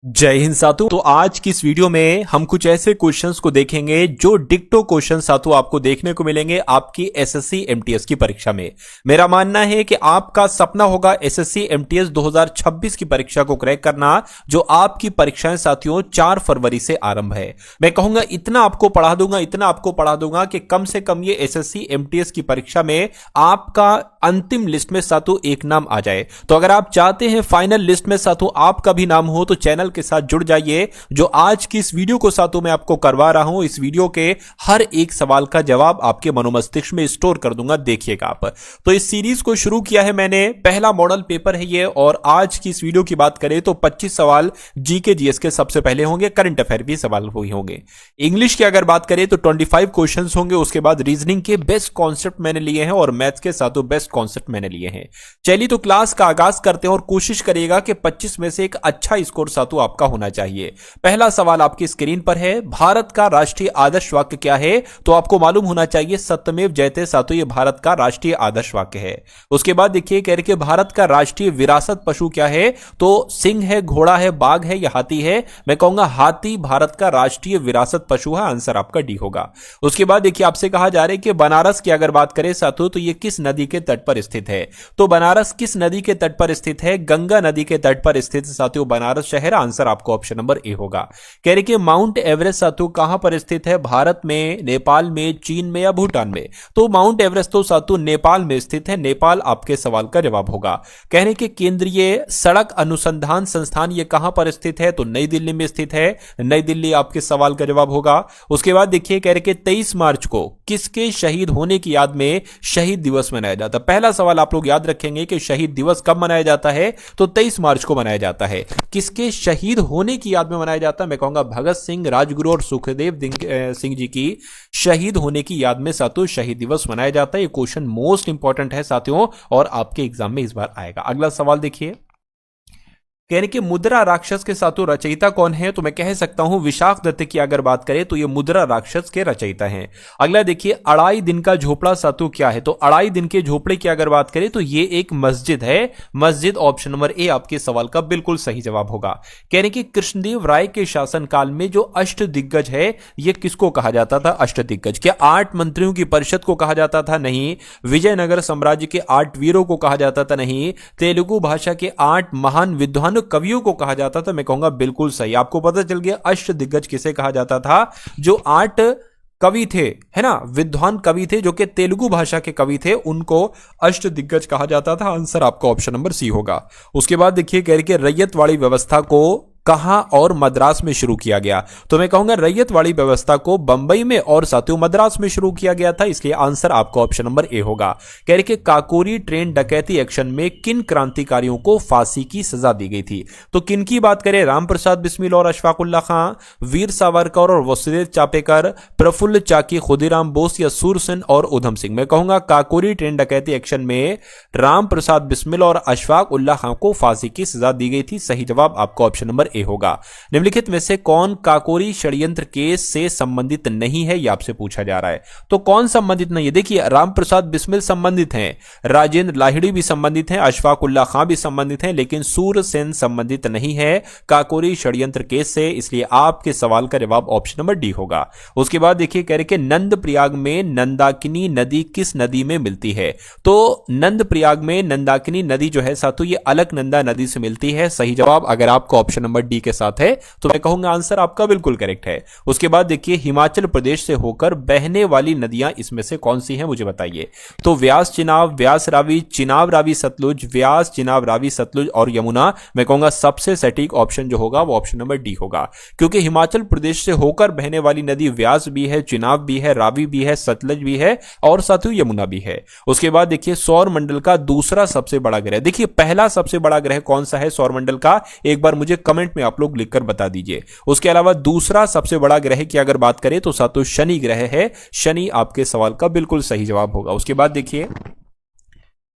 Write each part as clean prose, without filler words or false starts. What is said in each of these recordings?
जय हिंद साथों। तो आज की इस वीडियो में हम कुछ ऐसे क्वेश्चंस को देखेंगे जो डिक्टो क्वेश्चन साथों आपको देखने को मिलेंगे आपकी एसएससी एमटीएस की परीक्षा में। मेरा मानना है कि आपका सपना होगा एसएससी एमटीएस 2026 की परीक्षा को क्रैक करना, जो आपकी परीक्षाएं साथियों 4 फरवरी से आरंभ है। मैं कहूंगा इतना आपको पढ़ा दूंगा कि कम से कम ये एसएससी एमटीएस की परीक्षा में आपका अंतिम लिस्ट में साथों एक नाम आ जाए। तो अगर आप चाहते हैं फाइनल लिस्ट में साथों आपका भी नाम हो तो चैनल के साथ जुड़ जाइए। जो आज की इस वीडियो को साथों मैं आपको करवा रहा हूं, इस वीडियो के हर एक सवाल का जवाब आपके मनोमस्तिष्क में स्टोर कर दूंगा, देखिएगा आप। तो इस सीरीज को शुरू किया है मैंने, पहला मॉडल पेपर है ये, और आज की इस वीडियो की बात करें तो 25 सवाल जीके जीएस के सबसे पहले होंगे, करंट अफेयर भी सवाल वही होंगे। इंग्लिश की अगर बात करें तो 25 क्वेश्चन होंगे, उसके बाद रीजनिंग के बेस्ट कॉन्सेप्ट मैंने लिए हैं और मैथ्स के साथों बेस्ट कॉन्सेप्ट मैंने लिए हैं। चलिए तो क्लास का आगाज करते हैं और कोशिश करिएगा कि 25 में से एक अच्छा स्कोर साथों आपका होना चाहिए। पहला सवाल आपकी स्क्रीन पर है, भारत का राष्ट्रीय आदर्श वाक्य क्या है? तो आपको मालूम होना चाहिए सत्यमेव जयते साथों, ये भारत का राष्ट्रीय आदर्श वाक्य है। उसके बाद देखिए कह रहे भारत का राष्ट्रीय विरासत पशु क्या है? तो सिंह है, घोड़ा है, बाघ है या हाथी है? मैं कहूंगा हाथी भारत का राष्ट्रीय विरासत पशु है, आंसर आपका डी होगा। उसके बाद देखिए आपसे कहा जा रहा है कि बनारस की अगर बात करें साथों तो ये किस नदी के तट पर स्थित है? तो बनारस किस नदी के तट पर स्थित है? गंगा नदी के तट पर स्थित साथियों बनारस शहर, आंसर आपको ऑप्शन नंबर ए होगा। कह रहे कि माउंट एवरेस्ट साथियों कहां पर स्थित है? भारत में, नेपाल में, चीन में या भूटान में? तो माउंट एवरेस्ट तो साथियों नेपाल में स्थित है, नेपाल आपके सवाल का जवाब होगा। कह रहे कि केंद्रीय सड़क अनुसंधान संस्थान ये कहां पर स्थित है? तो नई दिल्ली में स्थित है, नई दिल्ली आपके सवाल का जवाब होगा। उसके बाद देखिए कह रहे कि 23 मार्च को किसके शहीद होने की याद में शहीद दिवस मनाया जाता है? पहला सवाल आप लोग याद रखेंगे कि शहीद दिवस कब मनाया जाता है? तो 23 मार्च को मनाया जाता है। किसके शहीद होने की याद में मनाया जाता है? मैं कहूंगा भगत सिंह, राजगुरु और सुखदेव सिंह जी की शहीद होने की याद में साथियों शहीद दिवस मनाया जाता है। ये क्वेश्चन मोस्ट इंपॉर्टेंट है साथियों और आपके एग्जाम में इस बार आएगा। अगला सवाल देखिए, कहने कि मुद्रा राक्षस के साथों रचयिता कौन है? तो मैं कह सकता हूं विशाख दत्त की अगर बात करें तो ये मुद्रा राक्षस के रचयिता हैं। अगला देखिए अढ़ाई दिन का झोपड़ा साथों क्या है? तो अढ़ाई दिन के झोपड़े की अगर बात करें तो ये एक मस्जिद है, मस्जिद ऑप्शन नंबर ए आपके सवाल का बिल्कुल सही जवाब होगा। कहने कि कृष्णदेव राय के शासनकाल में जो अष्ट दिग्गज है ये किसको कहा जाता था? अष्ट दिग्गज क्या 8 मंत्रियों की परिषद को कहा जाता था? नहीं। विजयनगर साम्राज्य के 8 वीरों को कहा जाता था? नहीं। तेलुगु भाषा के 8 महान विद्वान कवियों को कहा जाता था? मैं कहूंगा बिल्कुल सही। आपको पता चल गया अष्ट दिग्गज किसे कहा जाता था? जो 8 कवि थे, है ना, विद्वान कवि थे जो कि तेलुगु भाषा के कवि थे, उनको अष्ट दिग्गज कहा जाता था। आंसर आपका ऑप्शन नंबर सी होगा। उसके बाद देखिए कह रहे कि रैयतवाड़ी व्यवस्था को कहां और मद्रास में शुरू किया गया? तो मैं कहूंगा रैयतवाड़ी व्यवस्था को बंबई में और साथियों मद्रास में शुरू किया गया था, इसलिए आंसर आपका ऑप्शन नंबर ए होगा। कह रहे कि काकोरी ट्रेन डकैती एक्शन में किन क्रांतिकारियों को फांसी की सजा दी गई थी? तो किन की बात करें? रामप्रसाद बिस्मिल और अशफाकुल्ला खां, वीर सावरकर और वसुदेव चापेकर, प्रफुल्ल चाकी, खुदीराम बोस या सूरसेन और उधम सिंह? मैं कहूंगा काकोरी ट्रेन डकैती एक्शन में रामप्रसाद बिस्मिल और अशफाकुल्ला खां को फांसी की सजा दी गई थी। सही जवाब आपका ऑप्शन नंबर ए होगा। निम्नलिखित में से कौन काकोरी षड्यंत्र केस से संबंधित नहीं है? यह आपसे पूछा जा रहा है। तो कौन संबंधित नहीं है? देखिए रामप्रसाद बिस्मिल संबंधित हैं, राजेंद्र लाहिड़ी भी संबंधित हैं, अशफाकुल्ला खां भी संबंधित हैं, लेकिन सूरसेन संबंधित नहीं है काकोरी षड्यंत्र केस से, इसलिए आपके सवाल का जवाब ऑप्शन नंबर डी होगा। उसके बाद देखिए कह रहे कि नंद प्रयाग में नंदाकिनी नदी किस नदी में मिलती है? तो नंद प्रयाग में नंदाकिनी नदी जो है साथों ये अलकनंदा नदी से मिलती है। सही जवाब अगर आपको ऑप्शन नंबर डी के साथ है तो मैं कहूंगा आंसर आपका बिल्कुल करेक्ट है। उसके बाद देखिए हिमाचल प्रदेश से होकर बहने वाली नदियां इसमें से कौन सी हैं मुझे बताइए? तो व्यास चिनाब, व्यास रावी, चिनाब रावी सतलुज, व्यास चिनाब रावी सतलुज और यमुना। मैं कहूंगा सबसे सटीक ऑप्शन जो होगा वो ऑप्शन नंबर डी होगा, क्योंकि हिमाचल प्रदेश से होकर बहने वाली नदी व्यास भी है, चिनाब भी है, रावी भी है, सतलज भी है और साथियों यमुना भी है। उसके बाद देखिए सौर मंडल का दूसरा सबसे बड़ा ग्रह, देखिए पहला सबसे बड़ा ग्रह कौन सा है सौर मंडल का? एक बार मुझे कमेंट में आप लोग लिखकर बता दीजिए। उसके अलावा दूसरा सबसे बड़ा ग्रह की अगर बात करें तो साथियों शनि ग्रह है, शनि आपके सवाल का बिल्कुल सही जवाब होगा। उसके बाद देखिए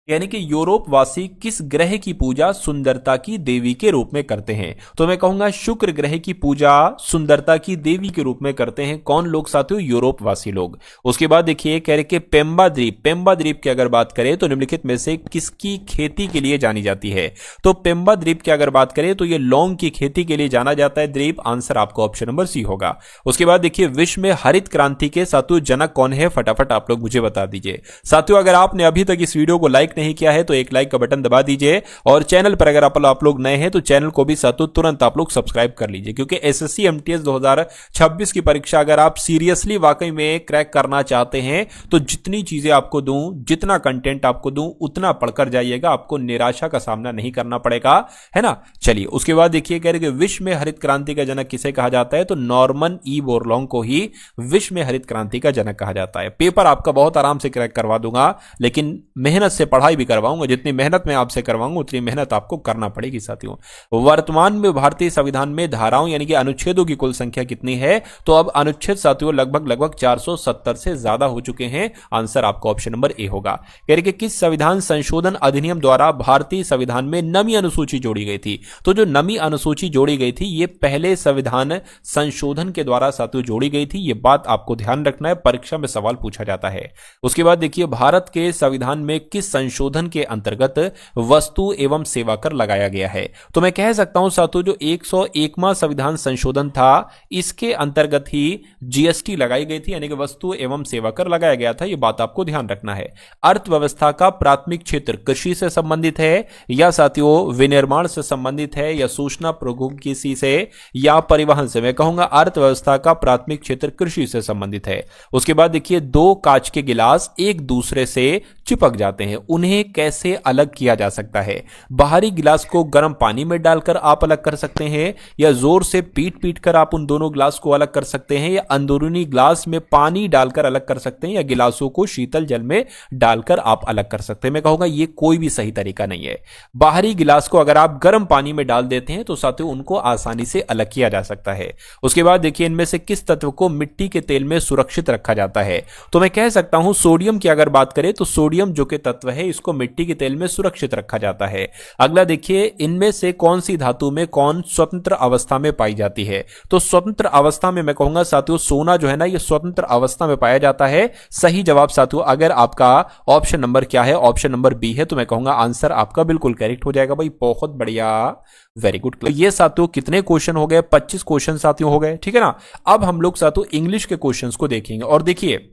यानी कि यूरोप वासी किस ग्रह की पूजा सुंदरता की देवी के रूप में करते हैं? तो मैं कहूंगा शुक्र ग्रह की पूजा सुंदरता की देवी के रूप में करते हैं। कौन लोग साथियों? यूरोप वासी लोग। उसके बाद देखिए कह रहे कि पेम्बा द्वीप, पेम्बा द्वीप की अगर बात करें तो निम्नलिखित में से किसकी खेती के लिए जानी जाती है? तो पेम्बा द्वीप की अगर बात करें तो यह लौंग की खेती के लिए जाना जाता है द्वीप। आंसर आपको ऑप्शन नंबर सी होगा। उसके बाद देखिए विश्व में हरित क्रांति के साथियों जनक कौन है? फटाफट आप लोग मुझे बता दीजिए। साथियों अगर आपने अभी तक इस वीडियो को लाइक नहीं किया है तो एक लाइक का बटन दबा दीजिए, और चैनल पर अगर आप लोग नए हैं तो चैनल को भी साथियों तुरंत आप लोग सब्सक्राइब कर लीजिए, क्योंकि एसएससी एमटीएस 2026 की परीक्षा अगर आप सीरियसली वाकई में क्रैक करना चाहते हैं तो जितनी चीजें आपको दूं, जितना कंटेंट आपको दूं, उतना पढ़कर जाइएगा, आपको निराशा का सामना नहीं करना पड़ेगा, है ना। चलिए उसके बाद देखिए कह रहे कि विश्व में हरित क्रांति का जनक किसे कहा जाता है? तो नॉर्मन ई बोरलॉन्ग को ही विश्व में हरित क्रांति का जनक कहा जाता है। पेपर आपका बहुत आराम से क्रैक करवा दूंगा, लेकिन मेहनत से पढ़ाई भी करवाऊंगा। जितनी मेहनत मैं आपसे करवाऊंगा उतनी मेहनत आपको करना पड़ेगी साथियों। वर्तमान में भारतीय संविधान में धाराओं यानी कि अनुच्छेदों की कुल संख्या कितनी है? तो अब अनुच्छेद साथियों लगभग 470 से ज्यादा हो चुके हैं। आंसर आपको ऑप्शन नंबर ए होगा। कह रहे कि किस संविधान संशोधन अधिनियम द्वारा भारतीय संविधान में नवीं अनुसूची जोड़ी गई थी? तो जो नवीं अनुसूची जोड़ी गई थी ये पहले संविधान संशोधन के द्वारा साथियों जोड़ी गई थी। ये बात आपको ध्यान रखना है, परीक्षा में सवाल पूछा जाता है। उसके बाद देखिए भारत के संविधान में किस संशोधन के अंतर्गत वस्तु एवं सेवा कर लगाया गया है? तो मैं कह सकता हूं साथियों जो 101वां संविधान संशोधन था इसके अंतर्गत ही जीएसटी लगाई गई थी, यानी कि वस्तु एवं सेवा कर लगाया गया था। यह बात आपको ध्यान रखना है। अर्थव्यवस्था का प्राथमिक क्षेत्र कृषि से संबंधित है या साथियों विनिर्माण से संबंधित है या सूचना प्रौद्योगिकी से या परिवहन से? मैं कहूंगा अर्थव्यवस्था का प्राथमिक क्षेत्र कृषि से संबंधित है। उसके बाद देखिए दो कांच के गिलास एक दूसरे से चिपक जाते हैं, उन्हें कैसे अलग किया जा सकता है? बाहरी गिलास को गर्म पानी में डालकर आप अलग कर सकते हैं, या जोर से पीट पीट कर आप उन दोनों गिलास को अलग कर सकते हैं, या अंदरूनी गिलास में पानी डालकर अलग कर सकते हैं, या गिलासों को शीतल जल में डालकर आप अलग कर सकते हैं। मैं कहूंगा ये कोई भी सही तरीका नहीं है। बाहरी गिलास को अगर आप गर्म पानी में डाल देते हैं तो साथियों उनको आसानी से अलग किया जा सकता है। उसके बाद देखिए इनमें से किस तत्व को मिट्टी के तेल में सुरक्षित रखा जाता है? तो मैं कह सकता हूं सोडियम की अगर बात करें तो सोडियम जो कि तत्व है इसको मिट्टी के तेल में सुरक्षित रखा जाता है। अगला देखिए इनमें से कौन सी धातु में कौन स्वतंत्र अवस्था में पाई जाती है? तो स्वतंत्र अवस्था में मैं कहूंगा साथियों सोना जो है ना ये स्वतंत्र अवस्था में पाया जाता है। सही जवाब साथियों अगर आपका ऑप्शन नंबर क्या है? ऑप्शन नंबर बी है। तो मैं कहूंगा आंसर आपका बिल्कुल करेक्ट हो जाएगा भाई। बहुत बढ़िया, वेरी गुड। ये साथियों कितने क्वेश्चन हो गए? 25 क्वेश्चन साथियों हो गए, ठीक है ना। अब हम लोग साथियों इंग्लिश के क्वेश्चंस को देखेंगे, और देखिए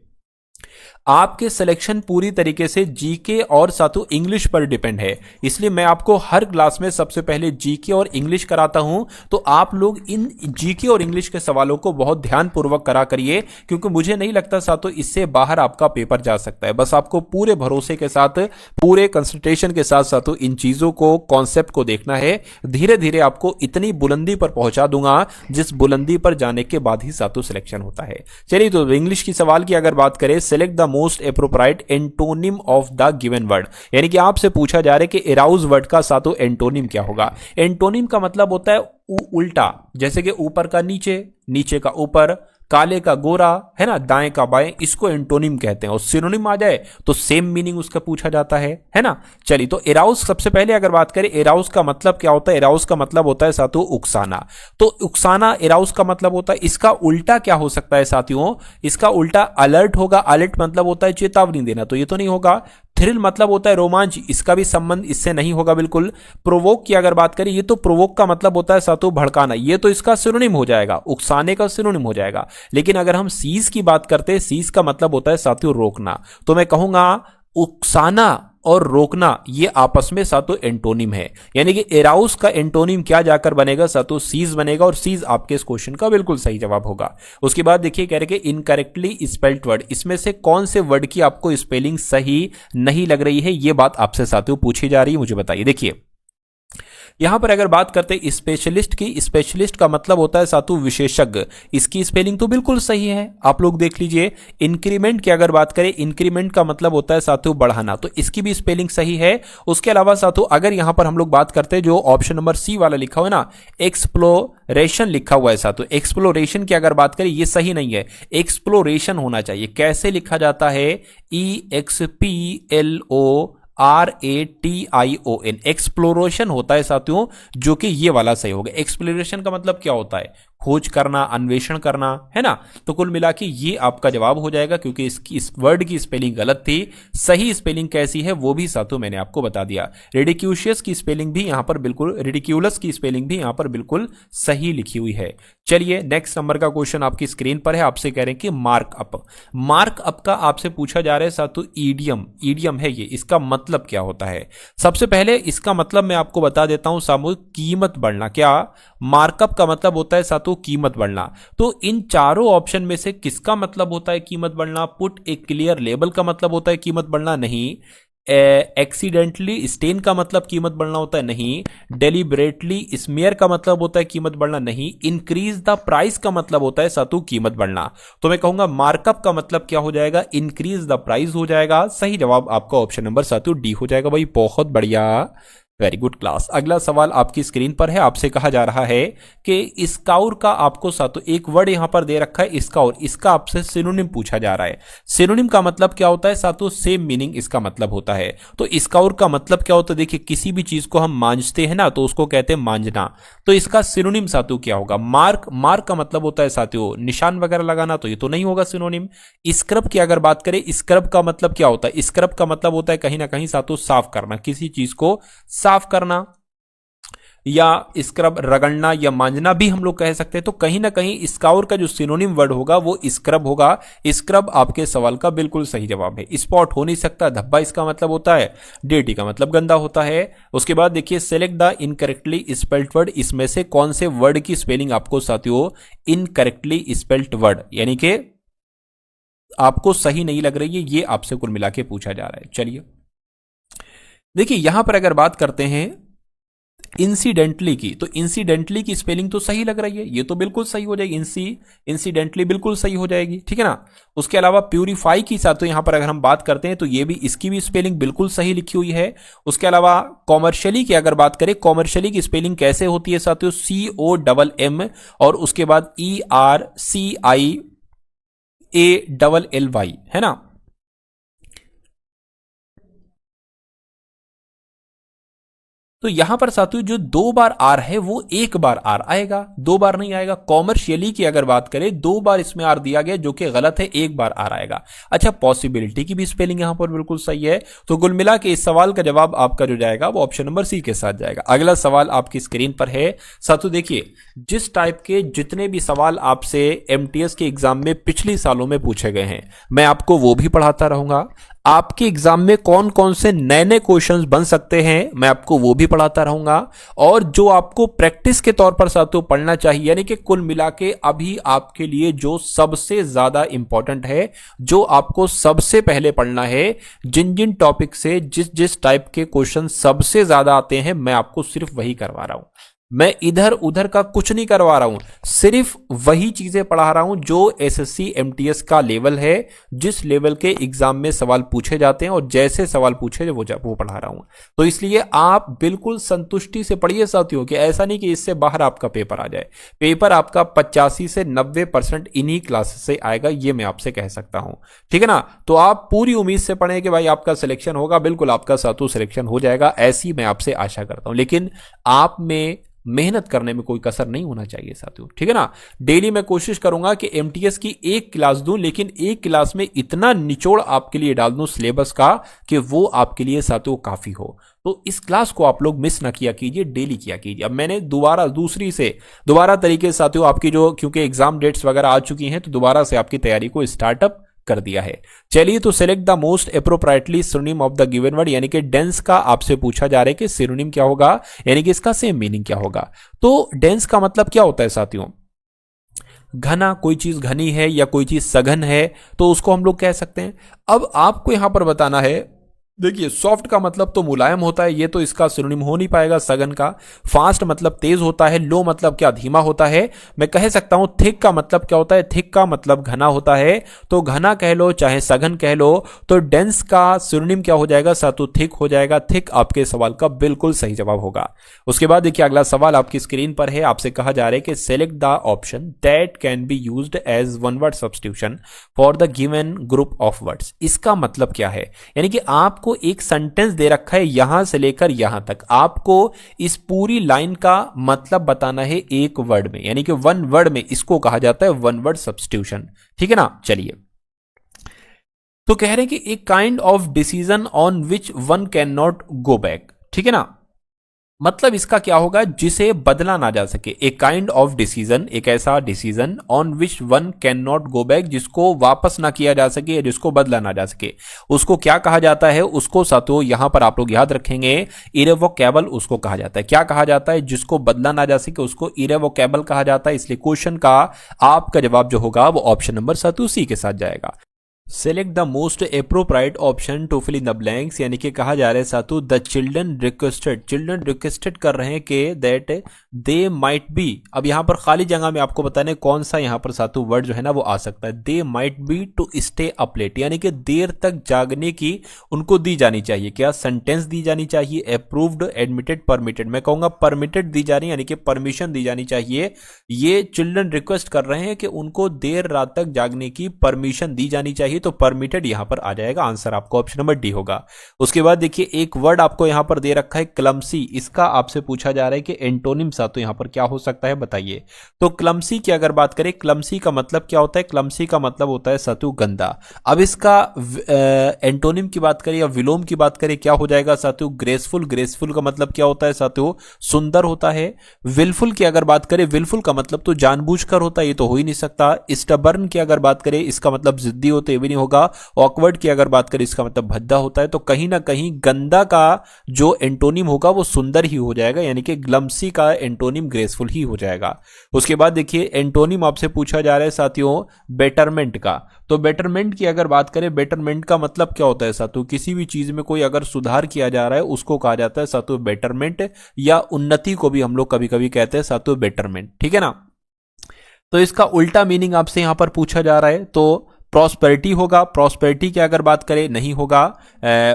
आपके सिलेक्शन पूरी तरीके से जीके और साथियों इंग्लिश पर डिपेंड है, इसलिए मैं आपको हर क्लास में सबसे पहले जीके और इंग्लिश कराता हूं। तो आप लोग इन जीके और इंग्लिश के सवालों को बहुत ध्यानपूर्वक करा करिए, क्योंकि मुझे नहीं लगता साथियों इससे बाहर आपका पेपर जा सकता है। बस आपको पूरे भरोसे के साथ, पूरे कंसंट्रेशन के साथ साथियों इन चीजों को, कॉन्सेप्ट को देखना है। धीरे धीरे आपको इतनी बुलंदी पर पहुंचा दूंगा जिस बुलंदी पर जाने के बाद ही साथियों सिलेक्शन होता है। चलिए तो इंग्लिश की सवाल की अगर बात करें, select the most appropriate antonym of the given word, यानी कि आपसे पूछा जा रहा है कि एराउज वर्ड का साथियों एंटोनिम क्या होगा? एंटोनिम का मतलब होता है उल्टा, जैसे कि ऊपर का नीचे, नीचे का ऊपर, काले का गोरा, है ना, दाएं का बाएं, इसको एंटोनिम कहते हैं। और सिनोनिम आ जाए तो सेम मीनिंग उसका पूछा जाता है ना। चलिए तो एराउस सबसे पहले अगर बात करें, एराउस का मतलब क्या होता है? एराउस का मतलब होता है साथियों उकसाना। तो उकसाना एराउस का मतलब होता है। इसका उल्टा क्या हो सकता है साथियों? इसका उल्टा अलर्ट होगा। अलर्ट मतलब होता है चेतावनी देना, तो ये तो नहीं होगा। थ्रिल मतलब होता है रोमांच, इसका भी संबंध इससे नहीं होगा बिल्कुल। प्रोवोक की अगर बात करें, ये तो प्रोवोक का मतलब होता है साथियों भड़काना, ये तो इसका सिनोनिम हो जाएगा, उकसाने का सिनोनिम हो जाएगा। लेकिन अगर हम सीज की बात करते हैं, सीज का मतलब होता है साथियों रोकना, तो मैं कहूंगा उकसाना और रोकना ये आपस में साथियों एंटोनिम है। यानी कि एराउस का एंटोनिम क्या जाकर बनेगा साथियों? सीज बनेगा, और सीज आपके इस क्वेश्चन का बिल्कुल सही जवाब होगा। उसके बाद देखिए कह रहे कि इनकरेक्टली स्पेल्ड वर्ड, इसमें से कौन से वर्ड की आपको स्पेलिंग सही नहीं लग रही है? ये बात आपसे साथियों पूछी जा रही है, मुझे बताइए। देखिए यहां पर अगर बात करते हैं स्पेशलिस्ट की, स्पेशलिस्ट का मतलब होता है साथियों विशेषज्ञ, इसकी स्पेलिंग तो बिल्कुल सही है, आप लोग देख लीजिए। इंक्रीमेंट की अगर बात करें, इंक्रीमेंट का मतलब होता है साथियों बढ़ाना, तो इसकी भी स्पेलिंग सही है। उसके अलावा साथियों अगर यहां पर हम लोग बात करते हैं, जो ऑप्शन नंबर सी वाला लिखा हुआ है ना, एक्सप्लोरेशन लिखा हुआ है साथियों, एक्सप्लोरेशन की अगर बात करें ये सही नहीं है, एक्सप्लोरेशन होना चाहिए। कैसे लिखा जाता है? EXPLO RATION, एक्सप्लोरेशन होता है साथियों, जो कि ये वाला सही होगा। एक्सप्लोरेशन का मतलब क्या होता है? खोज करना, अन्वेषण करना, है ना। तो कुल मिला के ये आपका जवाब हो जाएगा, क्योंकि इस वर्ड की स्पेलिंग गलत थी। सही स्पेलिंग कैसी है वो भी साथियों मैंने आपको बता दिया। रिडिक्यूशियस की स्पेलिंग भी यहां पर बिल्कुल, रिडिक्यूलस की स्पेलिंग भी यहां पर बिल्कुल सही लिखी हुई है। चलिए नेक्स्ट नंबर का क्वेश्चन आपकी स्क्रीन पर है। आपसे कह रहे हैं कि मार्कअप। मार्कअप का आपसे पूछा जा रहा है साथियों ईडियम। ईडियम है ये, इसका मतलब क्या होता है? सबसे पहले इसका मतलब मैं आपको बता देता हूं सामूहिक कीमत बढ़ना। क्या मार्कअप का मतलब होता है साथियों? कीमत बढ़ना। तो इन चारों ऑप्शन में से किसका मतलब होता है कीमत बढ़ना? पुट ए क्लियर लेबल का मतलब होता है कीमत बढ़ना? नहीं। एक्सीडेंटली स्टेन का मतलब कीमत बढ़ना होता है? नहीं। डेलिबरेटली स्मेयर का मतलब होता है कीमत बढ़ना? नहीं। इंक्रीज द प्राइस का मतलब होता है सातु कीमत बढ़ना। तो मैं कहूंगा मार्कअप का मतलब क्या हो जाएगा? इंक्रीज द प्राइस हो जाएगा। सही जवाब आपका ऑप्शन नंबर सातु डी हो जाएगा। भाई बहुत बढ़िया, वेरी गुड क्लास। अगला सवाल आपकी स्क्रीन पर है। आपसे कहा जा रहा है कि स्काउर का आपको सातों एक वर्ड यहां पर दे रखा है स्काउर, इसका आपसे सिनोनिम पूछा जा रहा है। सिनोनिम का मतलब क्या होता है सातों? सेम मीनिंग इसका मतलब होता है। तो स्काउर का मतलब क्या होता है? देखिए किसी भी चीज को हम मांझते हैं ना, तो उसको कहते हैं मांझना। तो इसका सिनोनिम सातों क्या होगा? मार्क। मार्क का मतलब होता है साथियों निशान वगैरह लगाना, तो ये तो नहीं होगा सिनोनिम। स्क्रब की अगर बात करें, स्क्रब का मतलब क्या होता है? स्क्रब का मतलब होता है कहीं ना कहीं सातों साफ करना, किसी चीज को साफ करना, या स्क्रब रगड़ना या मांझना भी हम लोग कह सकते हैं। तो कहीं ना कहीं स्काउर का जो सिनोनिम वर्ड होगा वो स्क्रब होगा। स्क्रब आपके सवाल का बिल्कुल सही जवाब है। स्पॉट हो नहीं सकता। धब्बा इसका मतलब होता है, डेटी का मतलब गंदा होता है। उसके बाद देखिए select the incorrectly spelled word, इसमें से कौन से वर्ड की स्पेलिंग आपको साथियों इनकरेक्टली स्पेल्ड वर्ड यानी कि आपको सही नहीं लग रही है, ये आपसे कुल मिला के पूछा जा रहा है। चलिए देखिए यहां पर अगर बात करते हैं इंसिडेंटली की, तो इंसिडेंटली की स्पेलिंग तो सही लग रही है, ये तो बिल्कुल सही हो जाएगी। इंसिडेंटली बिल्कुल सही हो जाएगी, ठीक है ना। उसके अलावा प्यूरिफाई की साथ तो यहां पर अगर हम बात करते हैं तो ये भी, इसकी भी स्पेलिंग बिल्कुल सही लिखी हुई है। उसके अलावा कॉमर्शियली की अगर बात करें, कॉमर्शियली की स्पेलिंग कैसे होती है साथियों? COMM और उसके बाद ERCIALLY, है ना। तो यहां पर साथियों जो 2 बार आर है वो 1 बार आर आएगा, 2 बार नहीं आएगा। कॉमर्शियली की अगर बात करें 2 बार इसमें आर दिया गया, जो कि गलत है, 1 बार आर आएगा। अच्छा, पॉसिबिलिटी की भी स्पेलिंग यहां पर बिल्कुल सही है। तो कुल मिला के इस सवाल का जवाब आपका जो जाएगा वो ऑप्शन नंबर सी के साथ जाएगा। अगला सवाल आपकी स्क्रीन पर है साथियों। देखिए जिस टाइप के जितने भी सवाल आपसे एमटीएस के एग्जाम में पिछले सालों में पूछे गए हैं, मैं आपको वो भी पढ़ाता रहूंगा। आपके एग्जाम में कौन कौन से नए नए क्वेश्चंस बन सकते हैं, मैं आपको वो भी पढ़ाता रहूंगा। और जो आपको प्रैक्टिस के तौर पर साथियों पढ़ना चाहिए, यानी कि कुल मिला के अभी आपके लिए जो सबसे ज्यादा इंपॉर्टेंट है, जो आपको सबसे पहले पढ़ना है, जिन जिन टॉपिक से जिस जिस टाइप के क्वेश्चन सबसे ज्यादा आते हैं, मैं आपको सिर्फ वही करवा रहा हूं। मैं इधर उधर का कुछ नहीं करवा रहा हूं, सिर्फ वही चीजें पढ़ा रहा हूं जो एसएससी एमटीएस का लेवल है, जिस लेवल के एग्जाम में सवाल पूछे जाते हैं और जैसे सवाल पूछे वो पढ़ा रहा हूं। तो इसलिए आप बिल्कुल संतुष्टि से पढ़िए साथियों, कि ऐसा नहीं कि इससे बाहर आपका पेपर आ जाए। पेपर आपका 85 से 90% इन्हीं क्लासेस से आएगा, ये मैं आपसे कह सकता हूं, ठीक है ना। तो आप पूरी उम्मीद से पढ़ें कि भाई आपका सिलेक्शन होगा, बिल्कुल आपका साथियों सिलेक्शन हो जाएगा, ऐसी मैं आपसे आशा करता हूं। लेकिन आप में मेहनत करने में कोई कसर नहीं होना चाहिए साथियों, ठीक है ना। डेली मैं कोशिश करूंगा कि एमटीएस की एक क्लास दूं, लेकिन एक क्लास में इतना निचोड़ आपके लिए डाल दूं सिलेबस का कि वो आपके लिए साथियों काफी हो। तो इस क्लास को आप लोग मिस ना किया कीजिए, डेली किया कीजिए। अब मैंने दोबारा तरीके से साथियों आपकी जो, क्योंकि एग्जाम डेट्स वगैरह आ चुकी हैं, तो दोबारा से आपकी तैयारी को स्टार्टअप कर दिया है। चलिए तो select the most appropriately synonym of the given word, यानी कि डेंस का आपसे पूछा जा रहा है कि सिनोनिम क्या होगा, यानी कि इसका सेम मीनिंग क्या होगा। तो डेंस का मतलब क्या होता है साथियों? घना, कोई चीज घनी है या कोई चीज सघन है, तो उसको हम लोग कह सकते हैं। अब आपको यहां पर बताना है, देखिए सॉफ्ट का मतलब तो मुलायम होता है, ये तो इसका सिनोनिम हो नहीं पाएगा सघन का। फास्ट मतलब तेज होता है, लो मतलब क्या, धीमा होता है। मैं कह सकता हूं थिक का मतलब क्या होता है, थिक का मतलब घना होता है। तो घना कह लो चाहे सघन कह लो, तो डेंस का सिनोनिम क्या हो जाएगा सातु? थिक हो जाएगा। थिक आपके सवाल का बिल्कुल सही जवाब होगा। उसके बाद देखिए अगला सवाल आपकी स्क्रीन पर है। आपसे कहा जा रहा है कि select the option that can be used as one word substitution for the given group of words. इसका मतलब क्या है? यानी कि आपको आपको एक सेंटेंस दे रखा है यहां से लेकर यहां तक, आपको इस पूरी लाइन का मतलब बताना है एक वर्ड में, यानी कि वन वर्ड में। इसको कहा जाता है वन वर्ड सब्स्टिट्यूशन, ठीक है ना। चलिए, तो कह रहे हैं कि एक kind of decision on which one can not go back, ठीक है ना। मतलब इसका क्या होगा, जिसे बदला ना जा सके। एक काइंड ऑफ डिसीजन, एक ऐसा decision on which one can not go back, जिसको वापस ना किया जा सके या जिसको बदला ना जा सके, उसको क्या कहा जाता है। उसको साथियों यहां पर आप लोग याद रखेंगे, इरेवोकेबल उसको कहा जाता है। क्या कहा जाता है, जिसको बदला ना जा सके उसको इरेवोकेबल कहा जाता है। इसलिए क्वेश्चन का आपका जवाब जो होगा वो ऑप्शन नंबर साथियों सी के साथ जाएगा। Select the most appropriate option to fill in the blanks, यानी कि कहा जा रहा है सातु द चिल्ड्रन रिक्वेस्टेड कर रहे हैं कि दैट दे माइट बी। अब यहां पर खाली जगह में आपको बताने कौन सा यहां पर सातु वर्ड जो है ना वो आ सकता है। They might be to stay up late, यानी कि देर तक जागने की उनको दी जानी चाहिए। क्या सेंटेंस दी जानी चाहिए, अप्रूव्ड, एडमिटेड, परमिटेड। मैं कहूंगा परमिटेड दी जा रही है, यानी कि परमिशन दी जानी चाहिए। ये चिल्ड्रन रिक्वेस्ट कर रहे हैं कि उनको देर रात तक जागने की परमिशन दी जानी चाहिए, तो परमिटेड यहां पर आ जाएगा। आंसर आपको ऑप्शन नंबर डी होगा। उसके बाद देखिए एक वर्ड आपको यहां पर दे रखा है क्लमसी, इसका आपसे पूछा जा रहा है कि एंटोनिम सातों यहां पर क्या हो सकता है बताइए। तो क्लमसी की अगर बात करें, क्लमसी का मतलब क्या होता है, क्लमसी का मतलब होता है सातु गंदा। अब इसका एंटोनिम की बात करें या विलोम की बात करें क्या हो जाएगा सातु ग्रेसफुल। ग्रेसफुल का मतलब क्या होता है सातु सुंदर होता है। विलफुल की अगर बात करें, विलफुल का मतलब तो जानबूझकर होता है, ये तो हो ही नहीं सकता। स्टबर्न की अगर बात करें इसका मतलब जिद्दी होते हुए नहीं होगा। ऑकवर्ड की अगर बात करें इसका मतलब भद्दा होता है। तो कहीं ना कहीं गंदा का जो एंटोनिम होगा वो सुंदर ही हो जाएगा, यानी कि ग्लम्सी का एंटोनिम ग्रेसफुल ही हो जाएगा। उसके बाद देखिए एंटोनिम आपसे पूछा जा रहा है साथियों बेटरमेंट का। तो बेटरमेंट की अगर बात करें, बेटरमेंट का मतलब क्या होता है साथियों, किसी भी चीज में कोई अगर सुधार किया जा रहा है उसको कहा जाता है साथियों बेटरमेंट, या उन्नति को भी हम लोग कभी कभी कहते हैं साथियों बेटरमेंट, ठीक है ना। तो इसका उल्टा मीनिंग आपसे यहां पर पूछा जा रहा है, तो प्रॉस्पेरिटी होगा। प्रॉस्पेरिटी की अगर बात करें नहीं होगा।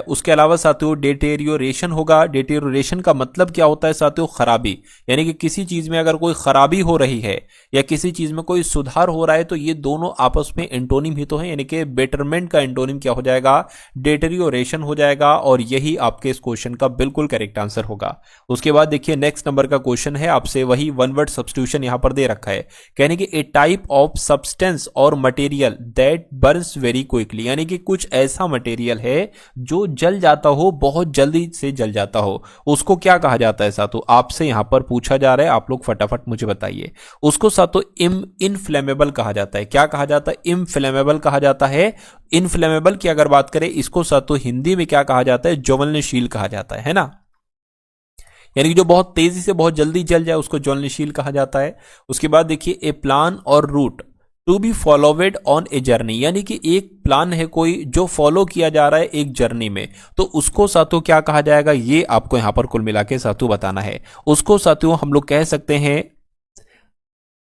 उसके अलावा साथियों डेटेरियोरेशन होगा। डेटेरियोरेशन का मतलब क्या होता है साथियों खराबी, यानी कि किसी चीज में अगर कोई खराबी हो रही है या किसी चीज में कोई सुधार हो रहा है तो ये दोनों आपस में एंटोनिम ही तो है, यानी कि बेटरमेंट का एंटोनिम क्या हो जाएगा, डेटेरियोरेशन हो जाएगा। और यही आपके इस क्वेश्चन का बिल्कुल करेक्ट आंसर होगा। उसके बाद देखिए नेक्स्ट नंबर का क्वेश्चन है, आपसे वही वन वर्ड सब्स्टिट्यूशन यहां पर दे रखा है। कहने कि ए टाइप ऑफ सब्सटेंस और material that Burns very quickly, यानी कि कुछ ऐसा मटेरियल है जो जल जाता हो, बहुत जल्दी से जल जाता हो, उसको क्या कहा जाता है साथों, आपसे यहां पर पूछा जा रहा है। आप लोग फटाफट मुझे बताइए। उसको साथों इनफ्लेमेबल कहा जाता है। क्या कहा जाता है, इनफ्लेमेबल कहा जाता है। इनफ्लेमेबल की अगर बात करें इसको साथों हिंदी में क्या कहा जाता है, ज्वलनशील कहा जाता है ना, यानी कि जो बहुत तेजी से बहुत जल्दी जल जाए उसको ज्वलनशील कहा जाता है। उसके बाद देखिए a plan or route to be followed on a journey, यानी कि एक प्लान है कोई जो फॉलो किया जा रहा है एक जर्नी में, तो उसको साथियों क्या कहा जाएगा, ये आपको यहां पर कुल मिला के साथियों बताना है। उसको साथियों हम लोग कह सकते हैं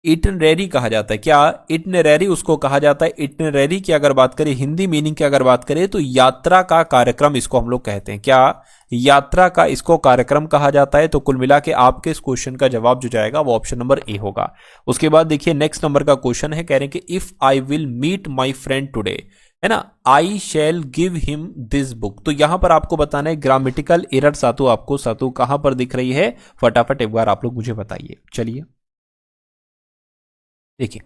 इटनरेरी कहा जाता है। क्या इटनरेरी उसको कहा जाता है। इटनरेरी की अगर बात करें, हिंदी मीनिंग की अगर बात करें तो यात्रा का कार्यक्रम इसको हम लोग कहते हैं। क्या यात्रा का इसको कार्यक्रम कहा जाता है। तो कुल मिला के आपके इस क्वेश्चन का जवाब जो जाएगा वो ऑप्शन नंबर ए होगा। उसके बाद देखिए नेक्स्ट नंबर का क्वेश्चन है, कह रहे हैं कि if I will meet my friend today, है ना, I shall give him this book. तो यहां पर आपको बताना है ग्रामेटिकल एरर सातु आपको सातु कहां पर दिख रही है, फटाफट एक बार आप लोग मुझे बताइए। चलिए देखिए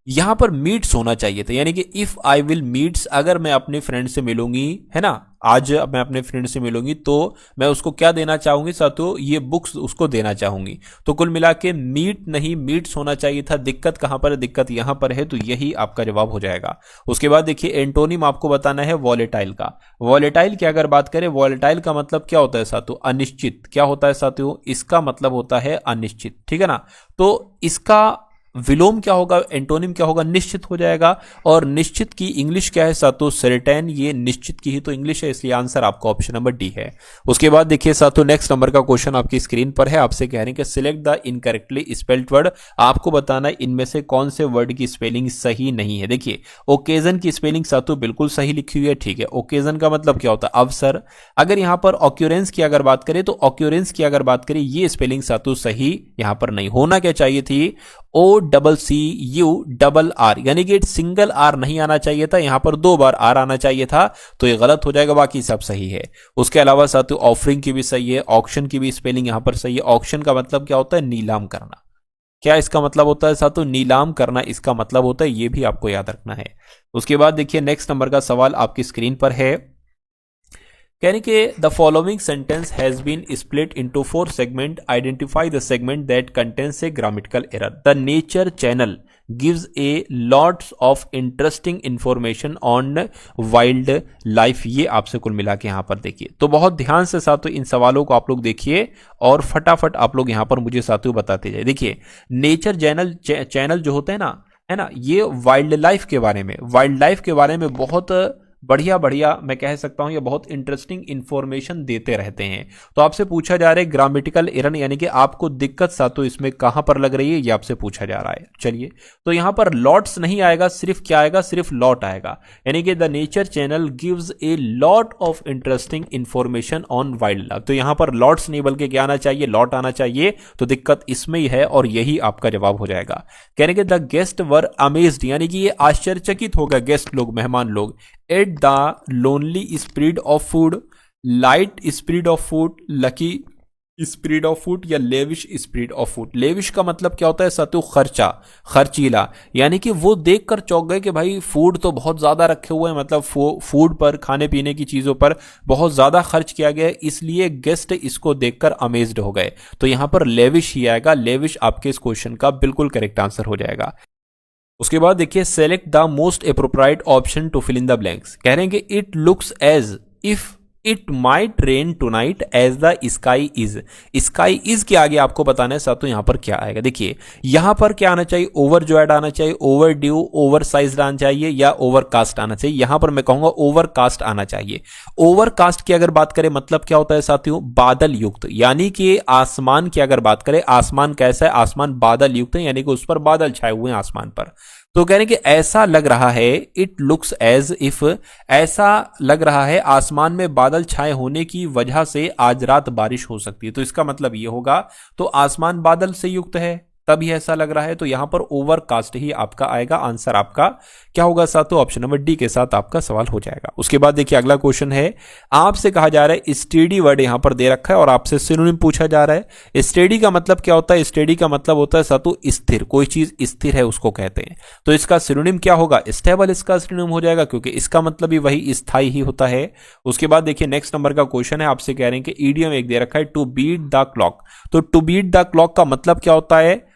यहां पर मीट्स होना चाहिए था, यानी कि इफ आई विल मीट्स, अगर मैं अपने फ्रेंड से मिलूंगी, है ना, आज मैं अपने फ्रेंड से मिलूंगी तो मैं उसको क्या देना चाहूंगी साथियों, ये बुक्स उसको देना चाहूंगी। तो कुल मिला के मीट नहीं मीट्स होना चाहिए था। दिक्कत कहां पर है, दिक्कत यहां पर है, तो यही आपका जवाब हो जाएगा। उसके बाद देखिए एंटोनिम आपको बताना है वॉलेटाइल का। वॉलेटाइल की अगर बात करें, वॉलेटाइल का मतलब क्या होता है साथियों, अनिश्चित। क्या होता है साथियों, इसका मतलब होता है अनिश्चित, ठीक है ना। तो इसका विलोम क्या होगा, एंटोनिम क्या होगा, निश्चित हो जाएगा। और निश्चित की इंग्लिश क्या है साथियों, सर्टेन, ये निश्चित की ही तो इंग्लिश है, इसलिए आंसर आपका ऑप्शन नंबर डी है। उसके बाद देखिए साथियों नेक्स्ट नंबर का क्वेश्चन आपकी स्क्रीन पर है, आपसे कह रहे हैं कि select the incorrectly spelled word. आपको बताना है इनमें से कौन से वर्ड की स्पेलिंग सही नहीं है। देखिए ओकेजन की स्पेलिंग साथियों बिल्कुल सही लिखी हुई है, ठीक है। ओकेजन का मतलब क्या होता है, अवसर। अगर यहां पर ऑक्यूरेंस की अगर बात करें तो ऑक्यूरेंस की अगर बात करें ये स्पेलिंग साथियों सही यहां पर नहीं। होना क्या चाहिए थी, OCCUR, यानी कि सिंगल आर नहीं आना चाहिए था, यहां पर 2 बार आर आना चाहिए था, तो ये गलत हो जाएगा, बाकी सब सही है। उसके अलावा साथियों ऑफरिंग की भी सही है, ऑक्शन की भी स्पेलिंग यहां पर सही है। ऑक्शन का मतलब क्या होता है? नीलाम करना। क्या इसका मतलब होता है साथियों? नीलाम करना इसका मतलब होता है, ये भी आपको याद रखना है। उसके बाद देखिए नेक्स्ट नंबर का सवाल आपकी स्क्रीन पर है, कहने के the following sentence has been split into 4 segment, identify the segment that contains a grammatical error. The nature channel gives a lots of interesting information on wildlife. ये आपसे कुल मिला के यहां पर देखिए, तो बहुत ध्यान से साथियों इन सवालों को आप लोग देखिए और फटाफट आप लोग यहां पर मुझे साथियों बताते जाए। देखिए नेचर चैनल जो होते हैं ना, है ना, ये वाइल्ड लाइफ के बारे में बहुत बढ़िया बढ़िया मैं कह सकता हूं, ये बहुत इंटरेस्टिंग इंफॉर्मेशन देते रहते हैं। तो आपसे पूछा जा रहा है ग्रामेटिकल एरर, यानी कि आपको दिक्कत साथियों इसमें कहां पर लग रही है, ये आपसे पूछा जा रहा है। चलिए, तो यहां पर लॉट्स नहीं आएगा, सिर्फ क्या आएगा? सिर्फ लॉट आएगा, यानी कि the nature channel gives a lot of interesting information on wild life. तो यहां पर लॉट्स नहीं बल्कि क्या आना चाहिए? लॉट आना चाहिए। तो दिक्कत इसमें ही है और यही आपका जवाब हो जाएगा। कहने के द गेस्ट वर अमेज्ड, यानी कि ये आश्चर्यचकित हो गए गेस्ट लोग, मेहमान लोग, at the lonely spread of food, light spread of food, lucky spread of food या lavish spread of food. Lavish का मतलब क्या होता है साथियों? खर्चा, खर्चीला, यानी कि वो देखकर चौंक गए कि भाई फूड तो बहुत ज्यादा रखे हुए हैं, मतलब फूड पर, खाने पीने की चीजों पर बहुत ज्यादा खर्च किया गया है, इसलिए गेस्ट इसको देखकर अमेज्ड हो गए। तो यहां पर लेविश ही आएगा, लेविश आपके इस क्वेश्चन का बिल्कुल करेक्ट आंसर हो जाएगा। उसके बाद देखिए select the most appropriate option to fill in the blanks. कह रहे हैं कि it looks as if it might rain tonight as the sky is. Sky is के आगे आपको बताना है साथियों यहां पर क्या आएगा। देखिए यहां पर क्या आना चाहिए? ओवर जॉयड आना चाहिए, ओवर ड्यू, ओवर साइज आना चाहिए या ओवरकास्ट आना चाहिए। यहां पर मैं कहूंगा ओवरकास्ट आना चाहिए। ओवरकास्ट की अगर बात करें मतलब क्या होता है साथियों? बादल युक्त, यानी कि आसमान की अगर बात करें, आसमान कैसा है? आसमान बादल युक्त है, यानी कि उस पर बादल छाए हुए हैं आसमान पर। तो कह रहे हैं कि ऐसा लग रहा है, इट लुक्स एज इफ, ऐसा लग रहा है आसमान में बादल छाए होने की वजह से आज रात बारिश हो सकती है। तो इसका मतलब यह होगा, तो आसमान बादल से युक्त है तभी ऐसा लग रहा है, तो यहां पर ओवरकास्ट ही आपका आएगा। आंसर आपका क्या होगा साथियों? ऑप्शन नंबर डी के साथ आपका सवाल हो जाएगा। उसके बाद देखिए अगला क्वेश्चन है, आपसे कहा जा रहा है स्टेडी वर्ड यहां पर दे रखा है और आपसे सिनोनिम पूछा जा रहा है। स्टेडी का मतलब क्या होता है? स्टेडी का मतलब होता है साथियों स्थिर, कोई चीज स्थिर है उसको कहते हैं। तो इसका सिनोनिम क्या होगा? स्टेबल इसका सिनोनिम हो जाएगा, क्योंकि इसका मतलब भी वही स्थायी ही होता है। उसके बाद देखिए नेक्स्ट नंबर का क्वेश्चन है, आपसे कह रहे हैं कि ईडियम एक दे रखा है, टू बीट द क्लॉक। तो टू बीट द क्लॉक का मतलब क्या होता है?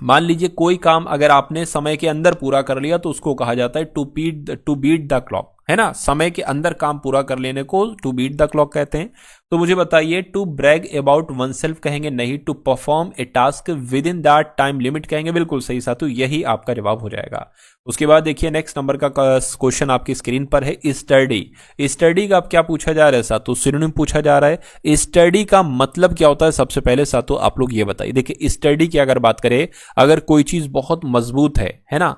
मान लीजिए कोई काम अगर आपने समय के अंदर पूरा कर लिया तो उसको कहा जाता है टू बीट द क्लॉक, है ना। समय के अंदर काम पूरा कर लेने को टू बीट द क्लॉक कहते हैं। तो मुझे बताइए, to brag about oneself कहेंगे? नहीं। To perform a task within that time limit कहेंगे? बिल्कुल सही साथियों, यही आपका जवाब हो जाएगा। उसके बाद देखिए नेक्स्ट नंबर का क्वेश्चन आपकी स्क्रीन पर है, स्टडी। स्टडी का अब क्या पूछा जा रहा है साथियों? सिनोनिम पूछा जा रहा है। स्टडी का मतलब क्या होता है? सबसे पहले साथियों आप लोग ये बताइए। देखिए स्टडी की अगर बात करें, अगर कोई चीज बहुत मजबूत है ना,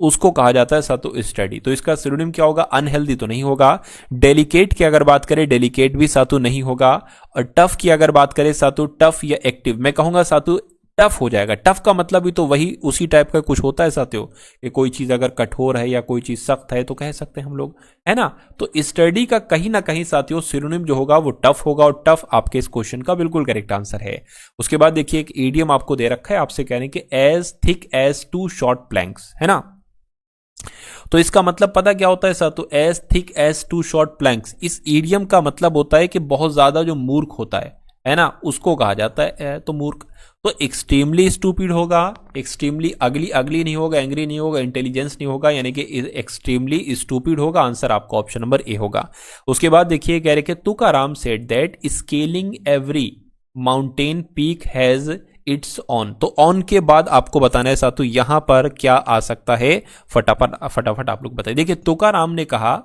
उसको कहा जाता है साथियों स्टडी। तो इसका सिनोनिम क्या होगा? अनहेल्दी तो नहीं होगा। डेलिकेट की अगर बात करें, डेलिकेट भी साथियों नहीं होगा। और टफ की अगर बात करें साथियों, टफ या एक्टिव, मैं कहूंगा साथियों टफ हो जाएगा। टफ का मतलब भी तो वही उसी टाइप का कुछ होता है साथियों, कि कोई चीज अगर कठोर है या कोई चीज सख्त है तो कह सकते हैं हम लोग, है ना। तो स्टडी का कहीं ना कहीं साथियों सिनोनिम जो होगा वो टफ होगा, और टफ आपके इस क्वेश्चन का बिल्कुल करेक्ट आंसर है। उसके बाद देखिए एक ईडियम आपको दे रखा है, आपसे कह रहे हैं कि as thick as two short planks, है ना। तो इसका मतलब पता क्या होता है साथियों? As thick as two short planks. इस ईडियम का मतलब होता है कि बहुत ज्यादा जो मूर्ख होता है ना, उसको कहा जाता है तो मूर्ख। तो एक्सट्रीमली स्टूपिड होगा, एक्सट्रीमली अगली नहीं होगा, एंग्री नहीं होगा, इंटेलिजेंस नहीं होगा, यानी कि एक्सट्रीमली स्टूपिड होगा। आंसर आपका ऑप्शन नंबर ए होगा। उसके बाद देखिए कह रहे कि Tukaram said that scaling every mountain peak has its on. तो ऑन के बाद आपको बताना है साथियों यहां पर क्या आ सकता है, फटाफट आप लोग बताइए। देखिए तुकाराम ने कहा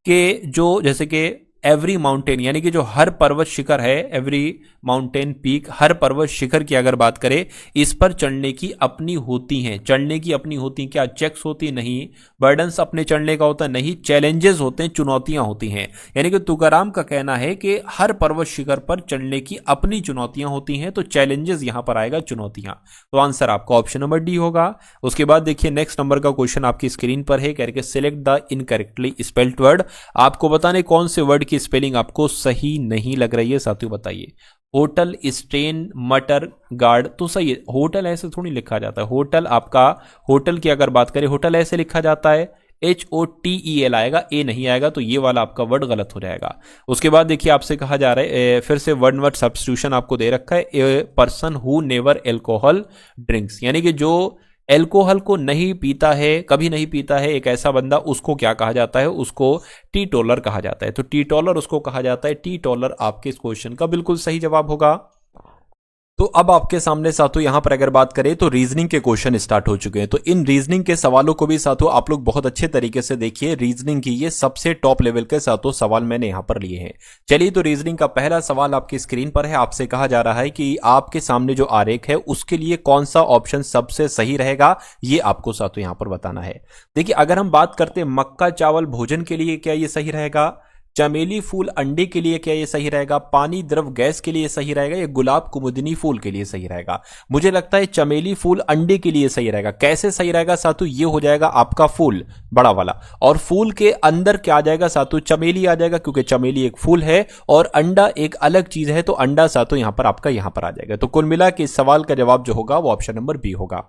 कि जो जैसे कि एवरी माउंटेन, यानी कि जो हर पर्वत शिखर है, एवरी माउंटेन पीक, हर पर्वत शिखर की अगर बात करें, इस पर चढ़ने की अपनी होती हैं, चढ़ने की अपनी होती, क्या चेक्स होती? नहीं। बर्डन्स अपने चढ़ने का होता? नहीं। चैलेंजेस होते हैं, चुनौतियां होती हैं। यानी कि तुकाराम का कहना है कि हर पर्वत शिखर पर चढ़ने की अपनी चुनौतियां होती हैं, तो चैलेंजेस यहां पर आएगा, चुनौतियां। तो आंसर आपका ऑप्शन नंबर डी होगा। उसके बाद देखिए नेक्स्ट नंबर का क्वेश्चन आपकी स्क्रीन पर है, कह के select the incorrectly spelled word. आपको बताने कौन से वर्ड की स्पेलिंग आपको सही नहीं लग रही है, साथियों बताइए। होटल, स्टेन, मटर, गार्ड, तो सही है। होटल ऐसे थोड़ी लिखा जाता है, होटल आपका, होटल की अगर बात करें, होटल ऐसे लिखा जाता है, HOTEL आएगा, ए नहीं आएगा, तो ये वाला आपका वर्ड गलत हो जाएगा। उसके बाद देखिए आपसे कहा जा रहा है, फिर से वर्ड सब्स्टिट्यूशन आपको दे रखा है, a person who never alcohol drinks, यानी कि जो एल्कोहल को नहीं पीता है, कभी नहीं पीता है, एक ऐसा बंदा, उसको क्या कहा जाता है? उसको टी टॉलर कहा जाता है। तो टी टॉलर उसको कहा जाता है, टी टॉलर आपके इस क्वेश्चन का बिल्कुल सही जवाब होगा। तो अब आपके सामने साथियों यहां पर अगर बात करें तो रीजनिंग के क्वेश्चन स्टार्ट हो चुके हैं। तो इन रीजनिंग के सवालों को भी साथियों आप लोग बहुत अच्छे तरीके से देखिए। रीजनिंग की ये सबसे टॉप लेवल के साथियों सवाल मैंने यहां पर लिए हैं। चलिए, तो रीजनिंग का पहला सवाल आपकी स्क्रीन पर है। आपसे कहा जा रहा है कि आपके सामने जो आरेख है उसके लिए कौन सा ऑप्शन सबसे सही रहेगा, ये आपको साथियों यहां पर बताना है। देखिए, अगर हम बात करते हैं मक्का चावल भोजन के लिए, क्या ये सही रहेगा? चमेली फूल अंडे के लिए क्या ये सही रहेगा? पानी द्रव गैस के लिए सही रहेगा? या गुलाब कुमुदिनी फूल के लिए सही रहेगा? मुझे लगता है चमेली फूल अंडे के लिए सही रहेगा। कैसे सही रहेगा सातु? ये हो जाएगा आपका फूल बड़ा वाला, और फूल के अंदर क्या आ जाएगा सातु? चमेली आ जाएगा, क्योंकि चमेली एक फूल है और अंडा एक अलग चीज है, तो अंडा सातु यहां पर आपका यहां पर आ जाएगा। तो कुल मिला के इस सवाल का जवाब जो होगा वो ऑप्शन नंबर बी होगा।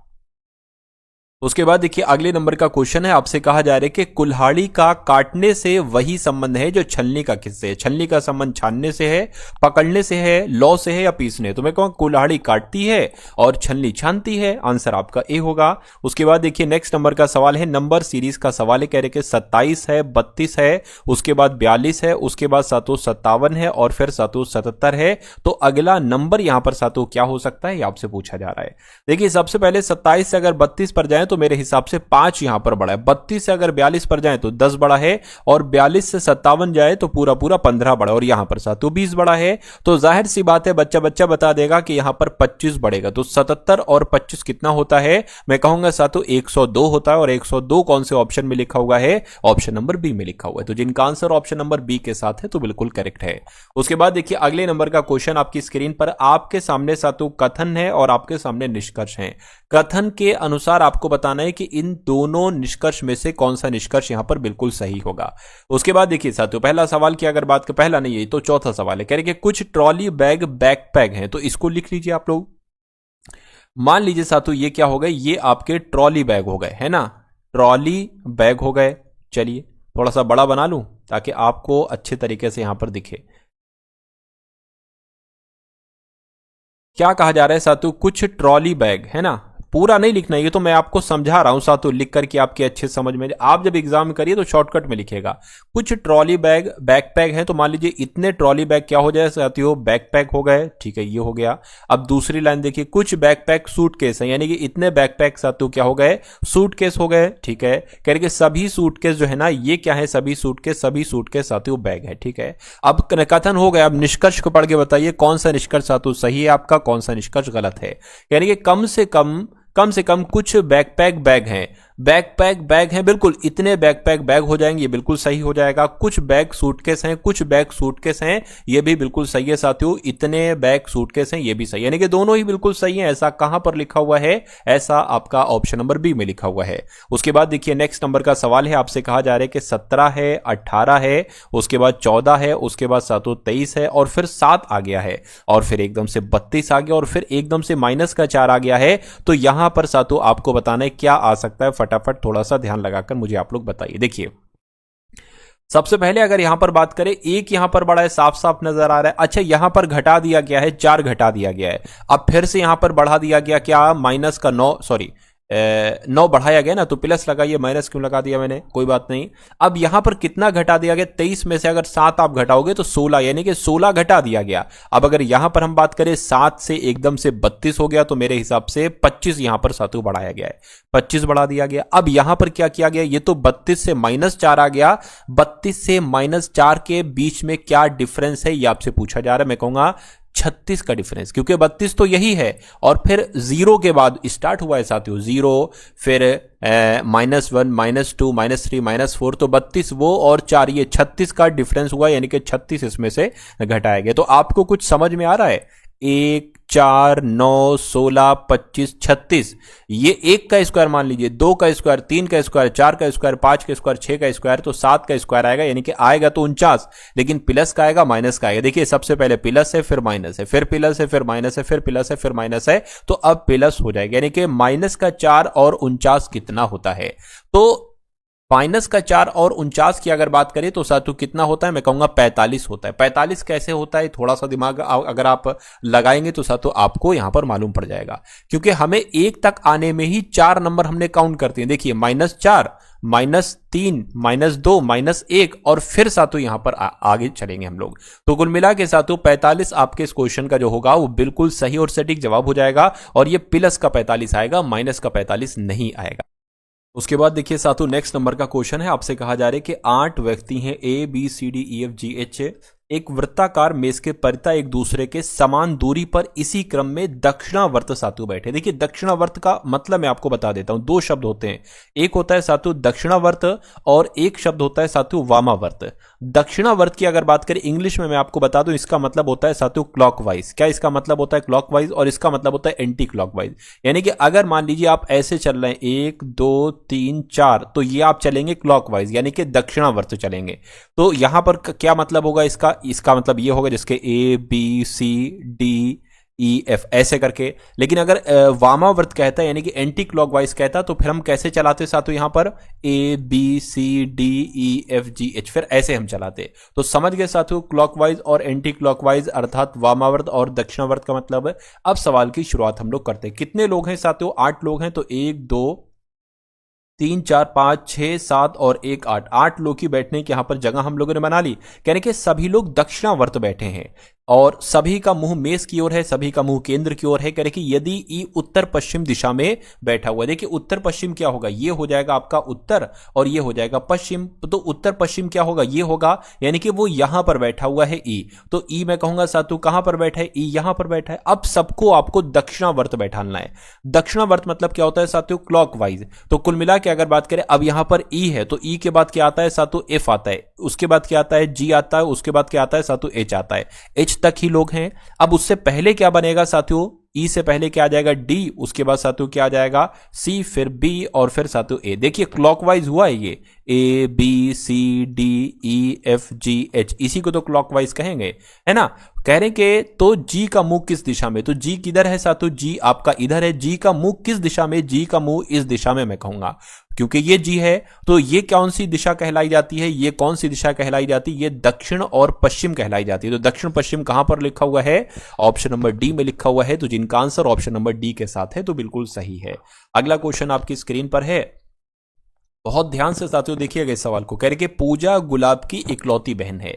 उसके बाद देखिए अगले नंबर का क्वेश्चन है। आपसे कहा जा रहा है कि कुल्हाड़ी का काटने से वही संबंध है जो छलनी का किससे है? छलनी का संबंध छानने से है, पकड़ने से है, लौ से है, या पीसने? तो मैं कहूँ कुल्हाड़ी काटती है और छलनी छानती है। आंसर आपका ए होगा। उसके बाद देखिए नेक्स्ट नंबर का सवाल है, नंबर सीरीज का सवाल है। कह रहे कि 27 है, 32 है, उसके बाद 42 है, उसके बाद सातों 57 है, और फिर सातों 77 है। तो अगला नंबर यहां पर सातों क्या हो सकता है, ये आपसे पूछा जा रहा है। देखिए सबसे पहले 27 से अगर 32 पर जाए तो मेरे हिसाब से 5 यहां पर बड़ा है। 32 से अगर 42 पर जाए तो 10 बड़ा है, और 42 से 57 जाए तो पूरा पूरा 15 बड़ा, और यहां पर सातों 20 बड़ा है। तो जाहिर सी बात है बच्चा बच्चा बता देगा कि यहां पर 25 बढ़ेगा। तो 77 और 25 कितना होता है? मैं कहूंगा सातों 102 होता है, और 102 कौन से ऑप्शन में लिखा हुआ है? ऑप्शन नंबर बी में लिखा हुआ है। तो जिनका आंसर ऑप्शन नंबर बी के साथ है तो बिल्कुल करेक्ट है। उसके बाद देखिए अगले नंबर का क्वेश्चन आपकी स्क्रीन पर, आपके सामने सातों कथन है और आपके सामने निष्कर्ष है। कथन के अनुसार आपको बताना है कि इन दोनों निष्कर्ष में से कौन सा निष्कर्ष यहां पर बिल्कुल सही होगा। उसके बाद देखिए साथियों पहला सवाल की अगर बात करें, पहला नहीं है तो चौथा सवाल है। कह रहे कि कुछ ट्रॉली बैग बैकपैक हैं, तो इसको लिख लीजिए आप लोग। मान लीजिए साथियों ये क्या हो गए? ये आपके ट्रॉली बैग हो गए, है ना? ट्रॉली बैग हो गए। चलिए थोड़ा सा बड़ा बना लूं ताकि आपको अच्छे तरीके से यहां पर दिखे। क्या कहा जा रहा है साथियों? कुछ ट्रॉली बैग, है ना? पूरा नहीं लिखना, ये तो मैं आपको समझा रहा हूं साथियों, लिख करके आपके अच्छे समझ में। आप जब एग्जाम करिए तो शॉर्टकट में लिखेगा। कुछ ट्रॉली बैग बैकपैक है, तो मान लीजिए इतने ट्रॉली बैग क्या हो जाए साथियों? बैकपैक हो गए। ठीक है, ये हो गया। अब दूसरी लाइन देखिए, कुछ बैकपैक सूटकेस है, यानी कि इतने बैकपैक साथियों क्या हो गए? सूटकेस हो गए। ठीक है, कह रहे कि सभी सूटकेस जो है ना, ये क्या है? सभी सूटकेस साथियों बैग है। ठीक है, अब कथन हो गया। अब निष्कर्ष को पढ़ के बताइए कौन सा निष्कर्ष साथियों सही है आपका, कौन सा निष्कर्ष गलत है। यानी कि कम से कम कुछ बैकपैक बैग हैं। बैकपैक बैग हैं, बिल्कुल इतने बैकपैक बैग हो जाएंगे, ये बिल्कुल सही हो जाएगा। कुछ बैग सूटकेस हैं, कुछ बैग सूटकेस हैं, ये भी बिल्कुल सही है साथियों। इतने बैग सूटकेस हैं, ये भी सही है, यानी कि दोनों ही बिल्कुल सही है। ऐसा कहां पर लिखा हुआ है? ऐसा आपका ऑप्शन नंबर बी में लिखा हुआ है। उसके बाद देखिए नेक्स्ट नंबर का सवाल है। आपसे कहा जा रहा है कि 17 है, 18 है, उसके बाद 14 है, उसके बाद सातों 23 है, और फिर 7 आ गया है, और फिर एकदम से 32 आ गया, और फिर एकदम से -4 आ गया है। तो यहां पर सातों आपको बताना है क्या आ सकता है। फटाफट थोड़ा सा ध्यान लगाकर मुझे आप लोग बताइए। देखिए सबसे पहले अगर यहां पर बात करें, एक यहां पर बड़ा है, साफ साफ नजर आ रहा है। अच्छा, यहां पर घटा दिया गया है, 4 घटा दिया गया है। अब फिर से यहां पर बढ़ा दिया गया, क्या? -9, सॉरी 9 बढ़ाया गया ना, तो प्लस लगाइए, माइनस क्यों लगा दिया मैंने, कोई बात नहीं। अब यहां पर कितना घटा दिया गया, 23 में से अगर 7 आप घटाओगे तो 16, यानी कि 16 घटा दिया गया। अब अगर यहां पर हम बात करें 7 से एकदम से 32 हो गया, तो मेरे हिसाब से 25 यहां पर सातु बढ़ाया गया है, 25 बढ़ा दिया गया। अब यहां पर क्या किया गया, ये तो 32 से -4 आ गया, 32 से -4 के बीच में क्या डिफरेंस है ये आपसे पूछा जा रहा है। मैं कहूंगा 36 का डिफरेंस, क्योंकि 32 तो यही है और फिर 0 के बाद स्टार्ट हुआ है साथियों, 0 फिर -1 -2 -3 -4, तो 32 वो और 4 ये 36 का डिफरेंस हुआ, यानी कि 36 इसमें से घटाया गया। तो आपको कुछ समझ में आ रहा है, 1 4 9 16 25 36, ये 1 का स्क्वायर मान लीजिए, 2 का स्क्वायर, 3 का स्क्वायर, 4 का स्क्वायर, 5 का स्क्वायर, 6 का स्क्वायर, तो 7 का स्क्वायर आएगा, यानी कि आएगा तो 49, लेकिन प्लस का आएगा माइनस का आएगा। देखिए सबसे पहले प्लस है, फिर माइनस है, फिर प्लस है, फिर माइनस है, फिर प्लस है, फिर माइनस है, तो अब प्लस हो जाएगा, यानी कि माइनस का 4 और 49 कितना होता है। तो माइनस का 4 और 49 की अगर बात करें तो सातु कितना होता है, मैं कहूंगा 45 होता है। 45 कैसे होता है, थोड़ा सा दिमाग अगर आप लगाएंगे तो सातु आपको यहां पर मालूम पड़ जाएगा, क्योंकि हमें 1 तक आने में ही 4 नंबर हमने काउंट करते हैं। देखिए -4 -3 -2 -1 और फिर सातु यहां पर आगे चलेंगे हम लोग। तो कुल मिला के सातु 45 आपके इस क्वेश्चन का जो होगा वो बिल्कुल सही और सटीक जवाब हो जाएगा, और ये प्लस का 45 आएगा, माइनस का 45 नहीं आएगा। उसके बाद देखिए साथियों, नेक्स्ट नंबर का क्वेश्चन है, आपसे कहा जा रहा है कि 8 व्यक्ति हैं, A B C D E F G H, एक वृत्ताकार मेज के परिता एक दूसरे के समान दूरी पर इसी क्रम में दक्षिणावर्त सातु बैठे। देखिए दक्षिणावर्त का मतलब मैं आपको बता देता हूं, 2 शब्द होते हैं, एक होता है सातु दक्षिणावर्त और एक शब्द होता है सातु वामावर्त। दक्षिणावर्त की अगर बात करें इंग्लिश में मैं आपको बता दूं, इसका मतलब होता है सातु क्लॉकवाइज। क्या इसका मतलब होता है, क्लॉकवाइज, और इसका मतलब होता है एंटी क्लॉकवाइज। यानी कि अगर मान लीजिए आप ऐसे चल रहे हैं 1 2 3 4, तो ये आप चलेंगे क्लॉकवाइज, यानी कि दक्षिणावर्त चलेंगे। तो यहां पर क्या मतलब होगा इसका मतलब ये होगा जिसके A B C D E F ऐसे करके। लेकिन अगर वामावर्त कहता है यानी कि एंटी क्लॉकवाइज कहता, तो फिर हम कैसे चलाते साथों, यहां पर A B C D E F G H, फिर ऐसे हम चलाते। तो समझ गए साथियों, क्लॉकवाइज और एंटी क्लॉकवाइज अर्थात वामावर्त और दक्षिणावर्त का मतलब। अब सवाल की शुरुआत हम लोग करते हैं। कितने लोग हैं साथियों, 8 लोग हैं, तो 1 2 3 4 5 6 7 और 1 8, 8 लोग की बैठने की यहां पर जगह हम लोगों ने बना ली। कहने के सभी लोग दक्षिणावर्त बैठे हैं और सभी का मुंह मेज की ओर है, सभी का मुंह केंद्र की ओर है। कह रहे कि यदि ई उत्तर पश्चिम दिशा में बैठा हुआ है, देखिए उत्तर पश्चिम क्या होगा, ये हो जाएगा आपका उत्तर और ये हो जाएगा पश्चिम। तो उत्तर पश्चिम क्या होगा, ये होगा, यानी कि वो यहां पर बैठा हुआ है ई। तो ई मैं कहूंगा सातु कहां पर बैठा है, ई यहां पर बैठा है। अब सबको आपको दक्षिणावर्त बैठाना है। दक्षिणावर्त मतलब क्या होता है सातु, क्लॉकवाइज। तो कुल मिला के अगर बात करें, अब यहां पर ई है तो ई के बाद क्या आता है सातु, एफ आता है, उसके बाद क्या आता है, जी आता है, उसके बाद क्या आता है सातु, एच आता है। एच तक ही लोग हैं। अब उससे पहले क्या बनेगा साथियों, ई से पहले क्या आ जाएगा, डी, उसके बाद साथियों क्या आ जाएगा, सी, फिर बी और फिर साथियों ए। देखिए क्लॉकवाइज हुआ है ये, A B C D E F G H, इसी को तो क्लॉकवाइज कहेंगे, है ना। कह रहे कि तो जी का मुंह किस दिशा में, तो जी किधर है साथियों, जी आपका इधर है। जी का मुंह किस दिशा में, जी का मुंह इस दिशा में मैं कहूंगा, क्योंकि ये जी है। तो ये कौन सी दिशा कहलाई जाती है, ये कौन सी दिशा कहलाई जाती है, ये दक्षिण और पश्चिम कहलाई जाती है। तो दक्षिण पश्चिम कहां पर लिखा हुआ है, ऑप्शन नंबर डी में लिखा हुआ है। तो जिनका आंसर ऑप्शन नंबर डी के साथ है तो बिल्कुल सही है। अगला क्वेश्चन आपकी स्क्रीन पर है, बहुत ध्यान से साथियों देखिएगा इस सवाल को। कह रहे कि पूजा गुलाब की इकलौती बहन है,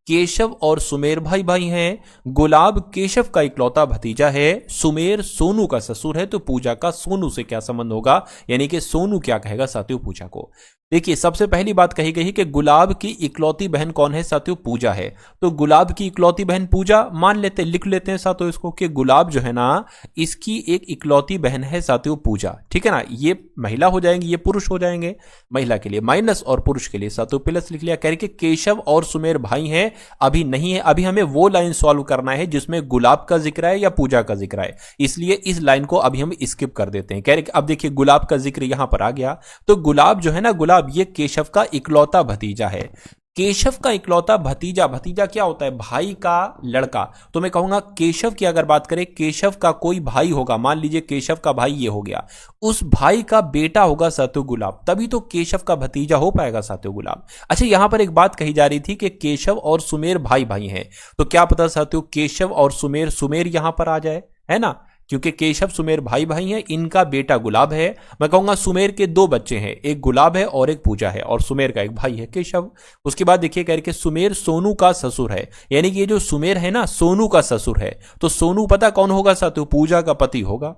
केशव और सुमेर भाई भाई हैं, गुलाब केशव का इकलौता भतीजा है, सुमेर सोनू का ससुर है। तो पूजा का सोनू से क्या संबंध होगा, यानी कि सोनू क्या कहेगा साथियों पूजा को। देखिए सबसे पहली बात कही गई कि गुलाब की इकलौती बहन कौन है साथियों, पूजा है। तो गुलाब की इकलौती बहन पूजा मान लेते, लिख लेते हैं साथियों इसको कि गुलाब जो है ना इसकी एक इकलौती बहन है साथियों पूजा, ठीक है ना। ये महिला हो जाएंगे, ये पुरुष हो जाएंगे, महिला के लिए माइनस और पुरुष के लिए साथियों प्लस लिख लिया। कह रहे कि केशव और सुमेर भाई हैं, अभी नहीं है, अभी हमें वो लाइन सॉल्व करना है जिसमें गुलाब का जिक्र है या पूजा का जिक्र है, इसलिए इस लाइन को अभी हम स्किप कर देते हैं। कह रहे अब देखिए गुलाब का जिक्र यहां पर आ गया, तो गुलाब जो है ना, गुलाब ये केशव का इकलौता भतीजा है। केशव का इकलौता भतीजा, भतीजा क्या होता है, भाई का लड़का। तो मैं कहूंगा केशव की अगर बात करें, केशव का कोई भाई होगा, मान लीजिए केशव का भाई ये हो गया, उस भाई का बेटा होगा साथियों गुलाब, तभी तो केशव का भतीजा हो पाएगा साथियों गुलाब। अच्छा यहां पर एक बात कही जा रही थी कि केशव और सुमेर भाई भाई हैं, तो क्या पता साथियों केशव और सुमेर, सुमेर यहां पर आ जाए, है ना। क्योंकि केशव सुमेर भाई भाई हैं, इनका बेटा गुलाब है। मैं कहूंगा सुमेर के दो बच्चे हैं, एक गुलाब है और एक पूजा है, और सुमेर का एक भाई है केशव। उसके बाद देखिए कह रहे कि सुमेर सोनू का ससुर है, यानी कि ये जो सुमेर है ना सोनू का ससुर है। तो सोनू पता कौन होगा साथियों? पूजा का पति होगा।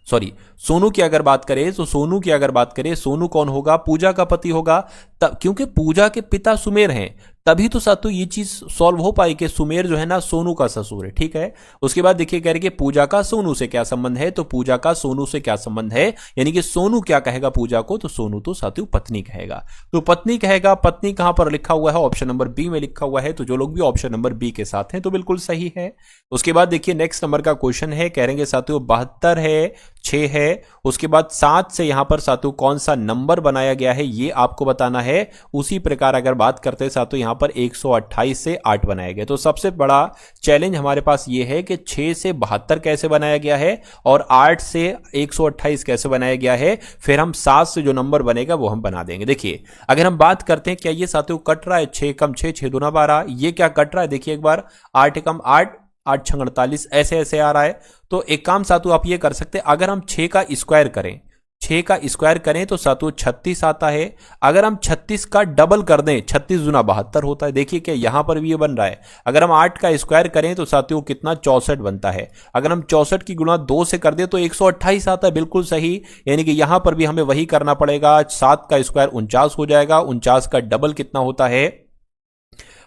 सॉरी, सोनू की अगर बात करें तो सोनू कौन होगा? पूजा का पति होगा। तब क्योंकि पूजा के पिता सुमेर हैं, तभी तो साथियों ये चीज सॉल्व हो पाई कि सुमेर जो है ना सोनू का ससुर है। ठीक है। उसके बाद देखिए कह रहे कि पूजा का सोनू से क्या संबंध है? तो पूजा का सोनू से क्या संबंध है, यानी कि सोनू क्या कहेगा पूजा को? तो सोनू तो साथियों पत्नी कहेगा। तो पत्नी कहेगा। पत्नी कहां पर लिखा हुआ है? ऑप्शन नंबर बी में लिखा हुआ है। तो जो लोग भी ऑप्शन नंबर बी के साथ हैं तो बिल्कुल सही है। उसके बाद देखिए नेक्स्ट नंबर का क्वेश्चन है, कहेंगे साथियों 72 है, 6 है। उसके बाद 7 से यहां पर साथियों कौन सा नंबर बनाया गया है ये आपको बताना है। उसी प्रकार अगर बात करते हैं साथियों यहां पर 128 से 8 बनाया गया। तो सबसे बड़ा चैलेंज हमारे पास ये है कि 6 से 72 कैसे बनाया गया है और 8 से 128 कैसे बनाया गया है। फिर हम 7 से जो नंबर बनेगा वो हम बना देंगे। देखिए अगर हम बात करते हैं क्या ये साथियों कट रहा है? 6 कम 6, 6 दूना 12, ये क्या कट रहा है? देखिए एक बार 8 कम 8, 8 6 48, ऐसे ऐसे आ रहा है। तो एक काम साथियों आप ये कर सकते हैं, अगर हम 6 का स्क्वायर करें, 6 का स्क्वायर करें तो साथियों 36 आता है। अगर हम 36 का डबल कर दें, 36 दूना 72 होता है। देखिए क्या यहां पर भी ये बन रहा है। अगर हम 8 का स्क्वायर करें तो साथियों कितना? 64 बनता है। अगर हम 64 की गुणा 2 से कर दें तो 128 आता है। बिल्कुल सही, यानी कि यहां पर भी हमें वही करना पड़ेगा। 7 का स्क्वायर 49 हो जाएगा, 49 का डबल कितना होता है?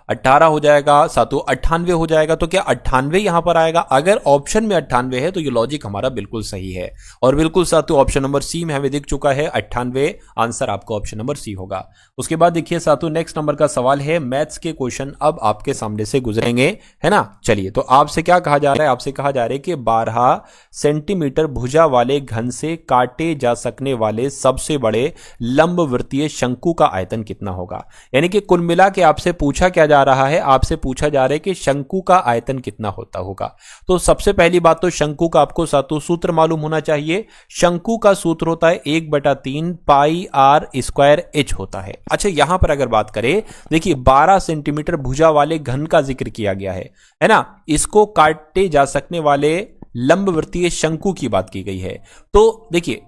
18 हो जाएगा साथियों, 98 हो जाएगा। तो क्या 98 यहां पर आएगा? अगर ऑप्शन में 98 है तो ये लॉजिक हमारा बिल्कुल सही है, और बिल्कुल साथियों ऑप्शन नंबर सी में हमें दिख चुका है 98। आंसर आपका ऑप्शन नंबर सी होगा। उसके बाद देखिए साथियों नेक्स्ट नंबर का सवाल है, मैथ्स के क्वेश्चन अब आपके सामने से गुजरेंगे, है ना। चलिए, तो आपसे क्या कहा जा रहा है? आपसे कहा जा रहा है कि 12 सेंटीमीटर भुजा वाले घन से काटे जा सकने वाले सबसे बड़े लंबवृत्तीय शंकु का आयतन कितना होगा। यानी कि कुल मिला के आपसे पूछा क्या जा रहा है? आपसे पूछा जा रहा है कि शंकु का आयतन कितना होता होगा। तो सबसे पहली बात तो शंकु का आपको सातों सूत्र मालूम होना चाहिए। शंकु का सूत्र होता है 1/3 पाई आर स्क्वायर एच होता है। अच्छा, यहां पर अगर बात करें, देखिए 12 सेंटीमीटर भुजा वाले घन का जिक्र किया गया है ना। इसको काटे जा सकने वाले लंबवृत्तीय शंकु की बात की गई है। तो देखिए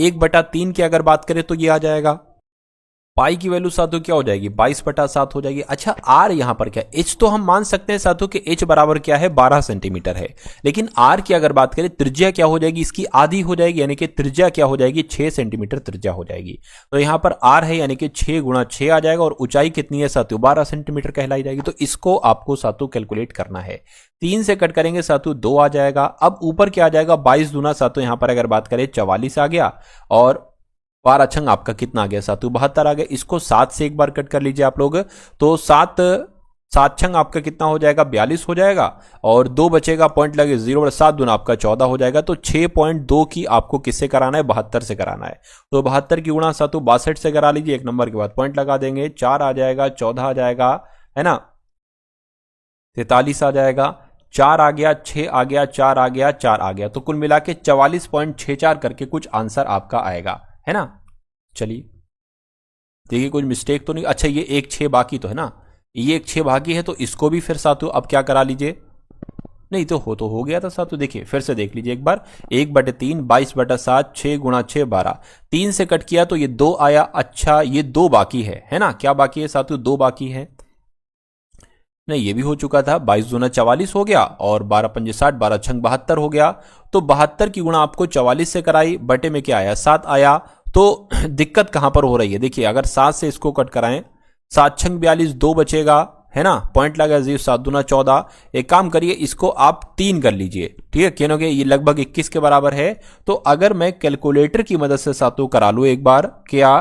1/3 की अगर बात करें तो ये आ जाएगा। पाई की वैल्यू साथियों क्या हो जाएगी? 22/7 हो जाएगी। अच्छा, आर यहां पर क्या? एच तो हम मान सकते हैं साथियों कि एच बराबर क्या है? 12 सेंटीमीटर है। लेकिन आर की अगर बात करें, त्रिज्या क्या हो जाएगी? इसकी आधी हो जाएगी, यानी कि त्रिज्या क्या हो जाएगी? 6 सेंटीमीटर त्रिज्या हो जाएगी। तो यहां पर आर है, यानी कि 6 गुणा 6 आ जाएगा, और ऊंचाई कितनी है साथियों? 12 सेंटीमीटर कहलाई जाएगी। तो इसको आपको साथियों कैलकुलेट करना है। 3 से कट करेंगे साथियों 2 आ जाएगा। अब ऊपर क्या आ जाएगा? 22 दूना साथियों यहां पर अगर बात करें 44 आ गया, और 12 छंग आपका कितना आ गया साथियों? 72 आ गया। इसको 7 से एक बार कट कर लीजिए आप लोग, तो 7 छंग आपका कितना हो जाएगा? 42 हो जाएगा, और 2 बचेगा, पॉइंट लगे 0, 7 दूना आपका 14 हो जाएगा। तो 6.2 की आपको किससे कराना है? 72 से कराना है। तो 72 की गुणा साथियों 62 से करा लीजिए, एक नंबर के बाद पॉइंट लगा देंगे। 4 आ जाएगा, 14 आ जाएगा, है ना, 43 आ जाएगा, 4 आ गया, 6 आ गया, 4 आ गया, 4 आ गया। तो कुल मिला के 44.64 करके कुछ आंसर आपका आएगा, है ना। चलिए देखिए कोई मिस्टेक तो नहीं। अच्छा, ये 1 6 बाकी तो है ना, ये 1 6 बाकी है, तो इसको भी फिर साथियों अब क्या करा लीजिए। नहीं तो हो गया था साथियों। देखिए फिर से देख लीजिए एक बार, 1/3 22/7, 6 गुणा 6 12, 3 से कट किया तो ये 2 आया। अच्छा, ये 2 बाकी है ना। क्या बाकी है साथियों? 2 बाकी है। नहीं, ये भी हो चुका था। 22 दूना 44 हो गया, और 12 पंजे 60, 12 छंग 72 हो गया। तो 72 की गुणा आपको 44 से कराई, बटे में क्या आया? 7 आया। तो दिक्कत कहां पर हो रही है? देखिए अगर 7 से इसको कट कराएं, 7 छंग 42, 2 बचेगा, है ना, पॉइंट लगा 0, 7 दूना 14। एक काम करिए, इसको आप 3 कर लीजिए, ठीक है, क्योंकि ये लगभग 21 के बराबर है। तो अगर मैं कैलकुलेटर की मदद से सातों करा लूं एक बार, क्या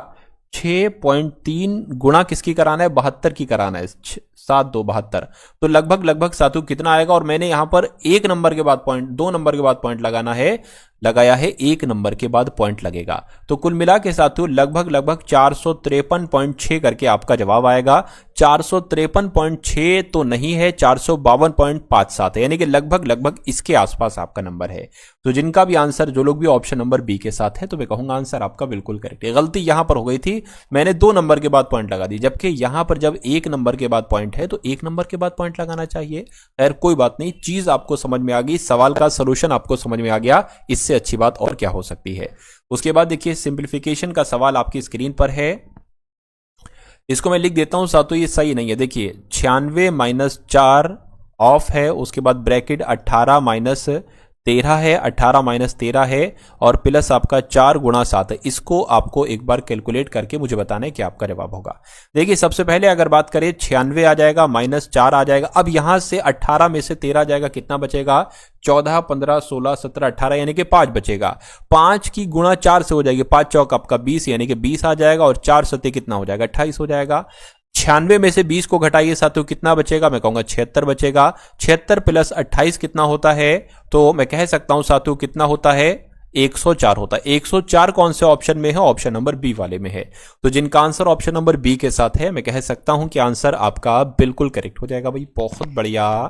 6.3 गुणा किसकी कराना है? 72 की कराना है। 7 2 72, तो लगभग साथियों कितना आएगा? और मैंने यहां पर 1 नंबर के बाद पॉइंट, 2 नंबर के बाद पॉइंट लगाना है। लगाया है, एक नंबर के बाद पॉइंट लगेगा। तो कुल मिला के साथियों लगभग 453.6 करके आपका जवाब आएगा। 453.6 तो नहीं है, 452.57 है, यानी कि लगभग इसके आसपास आपका नंबर है। तो जिनका भी आंसर, जो लोग भी ऑप्शन नंबर बी के साथ है, तो मैं कहूंगा आंसर आपका बिल्कुल करेक्ट है। गलती यहां पर हो गई थी, मैंने 2 नंबर के बाद पॉइंट लगा दी, जबकि यहां पर जब 1 नंबर के बाद पॉइंट है तो 1 नंबर के बाद पॉइंट लगाना चाहिए। खैर कोई बात नहीं, चीज आपको समझ में आ गई, सवाल का सोल्यूशन आपको समझ में आ गया, इससे अच्छी बात और क्या हो सकती है। उसके बाद देखिए सिंप्लीफिकेशन का सवाल आपकी स्क्रीन पर है, इसको मैं लिख देता हूं साथियों, ये सही नहीं है। देखिए 96 - 4 ऑफ है, उसके बाद ब्रैकेट 18 - 13 है, 18 - 13 है, और प्लस आपका 4 × 7 है। इसको आपको एक बार कैलकुलेट करके मुझे बताना है कि आपका जवाब होगा। देखिए सबसे पहले अगर बात करें 96 आ जाएगा, -4 आ जाएगा, अब यहां से 18 में से 13 जाएगा, कितना बचेगा? 14, 15, 16, 17, 18, यानी कि 5 बचेगा। 5 की गुणा 4 से हो जाएगी, 5 चौक आपका 20, यानी कि 20 आ जाएगा, और 4 सत्ते कितना हो जाएगा? 28 हो जाएगा। 96 में से 20 को घटाइए साथियों, कितना बचेगा? मैं कहूंगा 76 बचेगा। 76 + 28 कितना होता है? तो मैं कह सकता हूं साथियों कितना होता है? 104 होता है। 104 कौन से ऑप्शन में है? ऑप्शन नंबर बी वाले में है। तो जिनका आंसर ऑप्शन नंबर बी के साथ है, मैं कह सकता हूं कि आंसर आपका बिल्कुल करेक्ट हो जाएगा। भाई बहुत बढ़िया,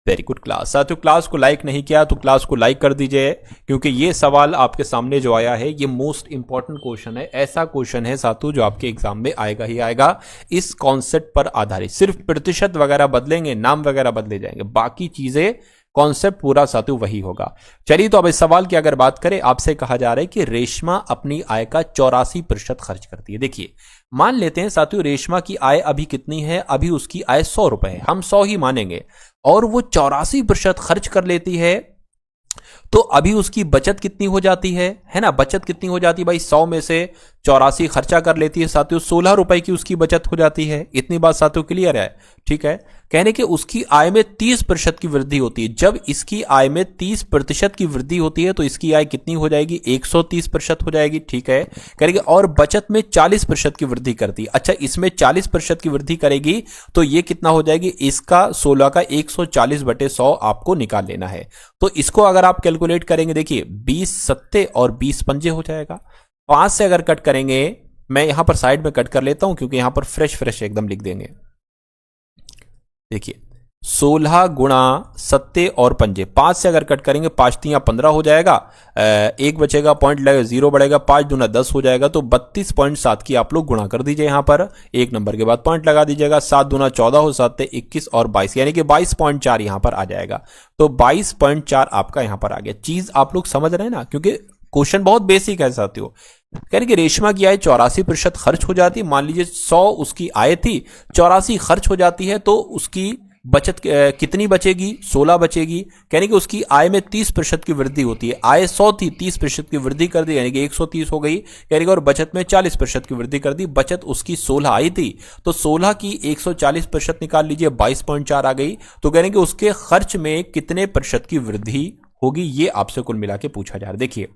वेरी गुड क्लास। साथियों क्लास को लाइक नहीं किया तो क्लास को लाइक कर दीजिए, क्योंकि ये सवाल आपके सामने जो आया है ये मोस्ट इंपॉर्टेंट क्वेश्चन है। ऐसा क्वेश्चन है साथियों जो आपके एग्जाम में आएगा ही आएगा। इस कॉन्सेप्ट पर आधारित, सिर्फ प्रतिशत वगैरह बदलेंगे, नाम वगैरह बदले जाएंगे, बाकी चीजें कॉन्सेप्ट पूरा साथियों वही होगा। चलिए तो अब इस सवाल की अगर बात करें, आपसे कहा जा रहा है कि रेशमा अपनी आय का 84% खर्च करती है। देखिए मान लेते हैं साथियों रेशमा की आय अभी कितनी है? अभी उसकी आय 100 रुपए है, हम 100 ही मानेंगे, और वो 84% खर्च कर लेती है, तो अभी उसकी बचत कितनी हो जाती है ना? बचत कितनी हो जाती है भाई? 100 में से 84 खर्चा कर लेती है साथियों, 16 रुपए की उसकी बचत हो जाती है। इतनी बात साथियों क्लियर है? ठीक है, कहने के उसकी आय में 30% की वृद्धि होती है। जब इसकी आय में 30% की वृद्धि होती है तो इसकी आय कितनी हो जाएगी? 130% हो जाएगी। ठीक है, करेंगे, और बचत में 40% की वृद्धि करती है। अच्छा, इसमें 40% की वृद्धि करेगी तो ये कितना हो जाएगी? इसका 16 का 140/100 आपको निकाल लेना है। तो इसको अगर आप कैलकुलेट करेंगे, देखिए 20 सत्ते और 20 पंजे हो जाएगा। 5 से अगर कट करेंगे, मैं यहां पर साइड में कट कर लेता हूं क्योंकि यहां पर फ्रेश एकदम लिख देंगे। देखिए 16 × सत्ते और पंजे, 5 से अगर कट करेंगे, 5 × 15 हो जाएगा, एक बचेगा, पॉइंट लगेगा, 0 बढ़ेगा, 5 दूना 10 हो जाएगा, तो 32.7 की आप लोग गुणा कर दीजिए। यहां पर एक नंबर के बाद पॉइंट लगा दीजिएगा। 7 दूना 14 हो, 7 21 और 22, यानी कि 22.4 यहां पर आ जाएगा। तो 22.4 आपका यहां पर आ गया। चीज आप लोग समझ रहे हैं ना, क्योंकि क्वेश्चन बहुत बेसिक है साथियों। कहने कि रेशमा की आय 84% खर्च हो जाती है। मान लीजिए 100 उसकी आय थी, 84 खर्च हो जाती है, तो उसकी बचत कितनी बचेगी? 16 बचेगी। कहने कि उसकी आय में 30% की वृद्धि होती है। आय 100 थी, 30% की वृद्धि कर दी, यानी कि 130 हो गई। कहने कि और बचत में 40% की वृद्धि कर दी। बचत उसकी 16 आई थी, तो 16 की 140% निकाल लीजिए, 22.4 आ गई। तो कहने कि उसके खर्च में कितने प्रतिशत की वृद्धि होगी, ये आपसे कुल मिला के पूछा जा रहा है। देखिए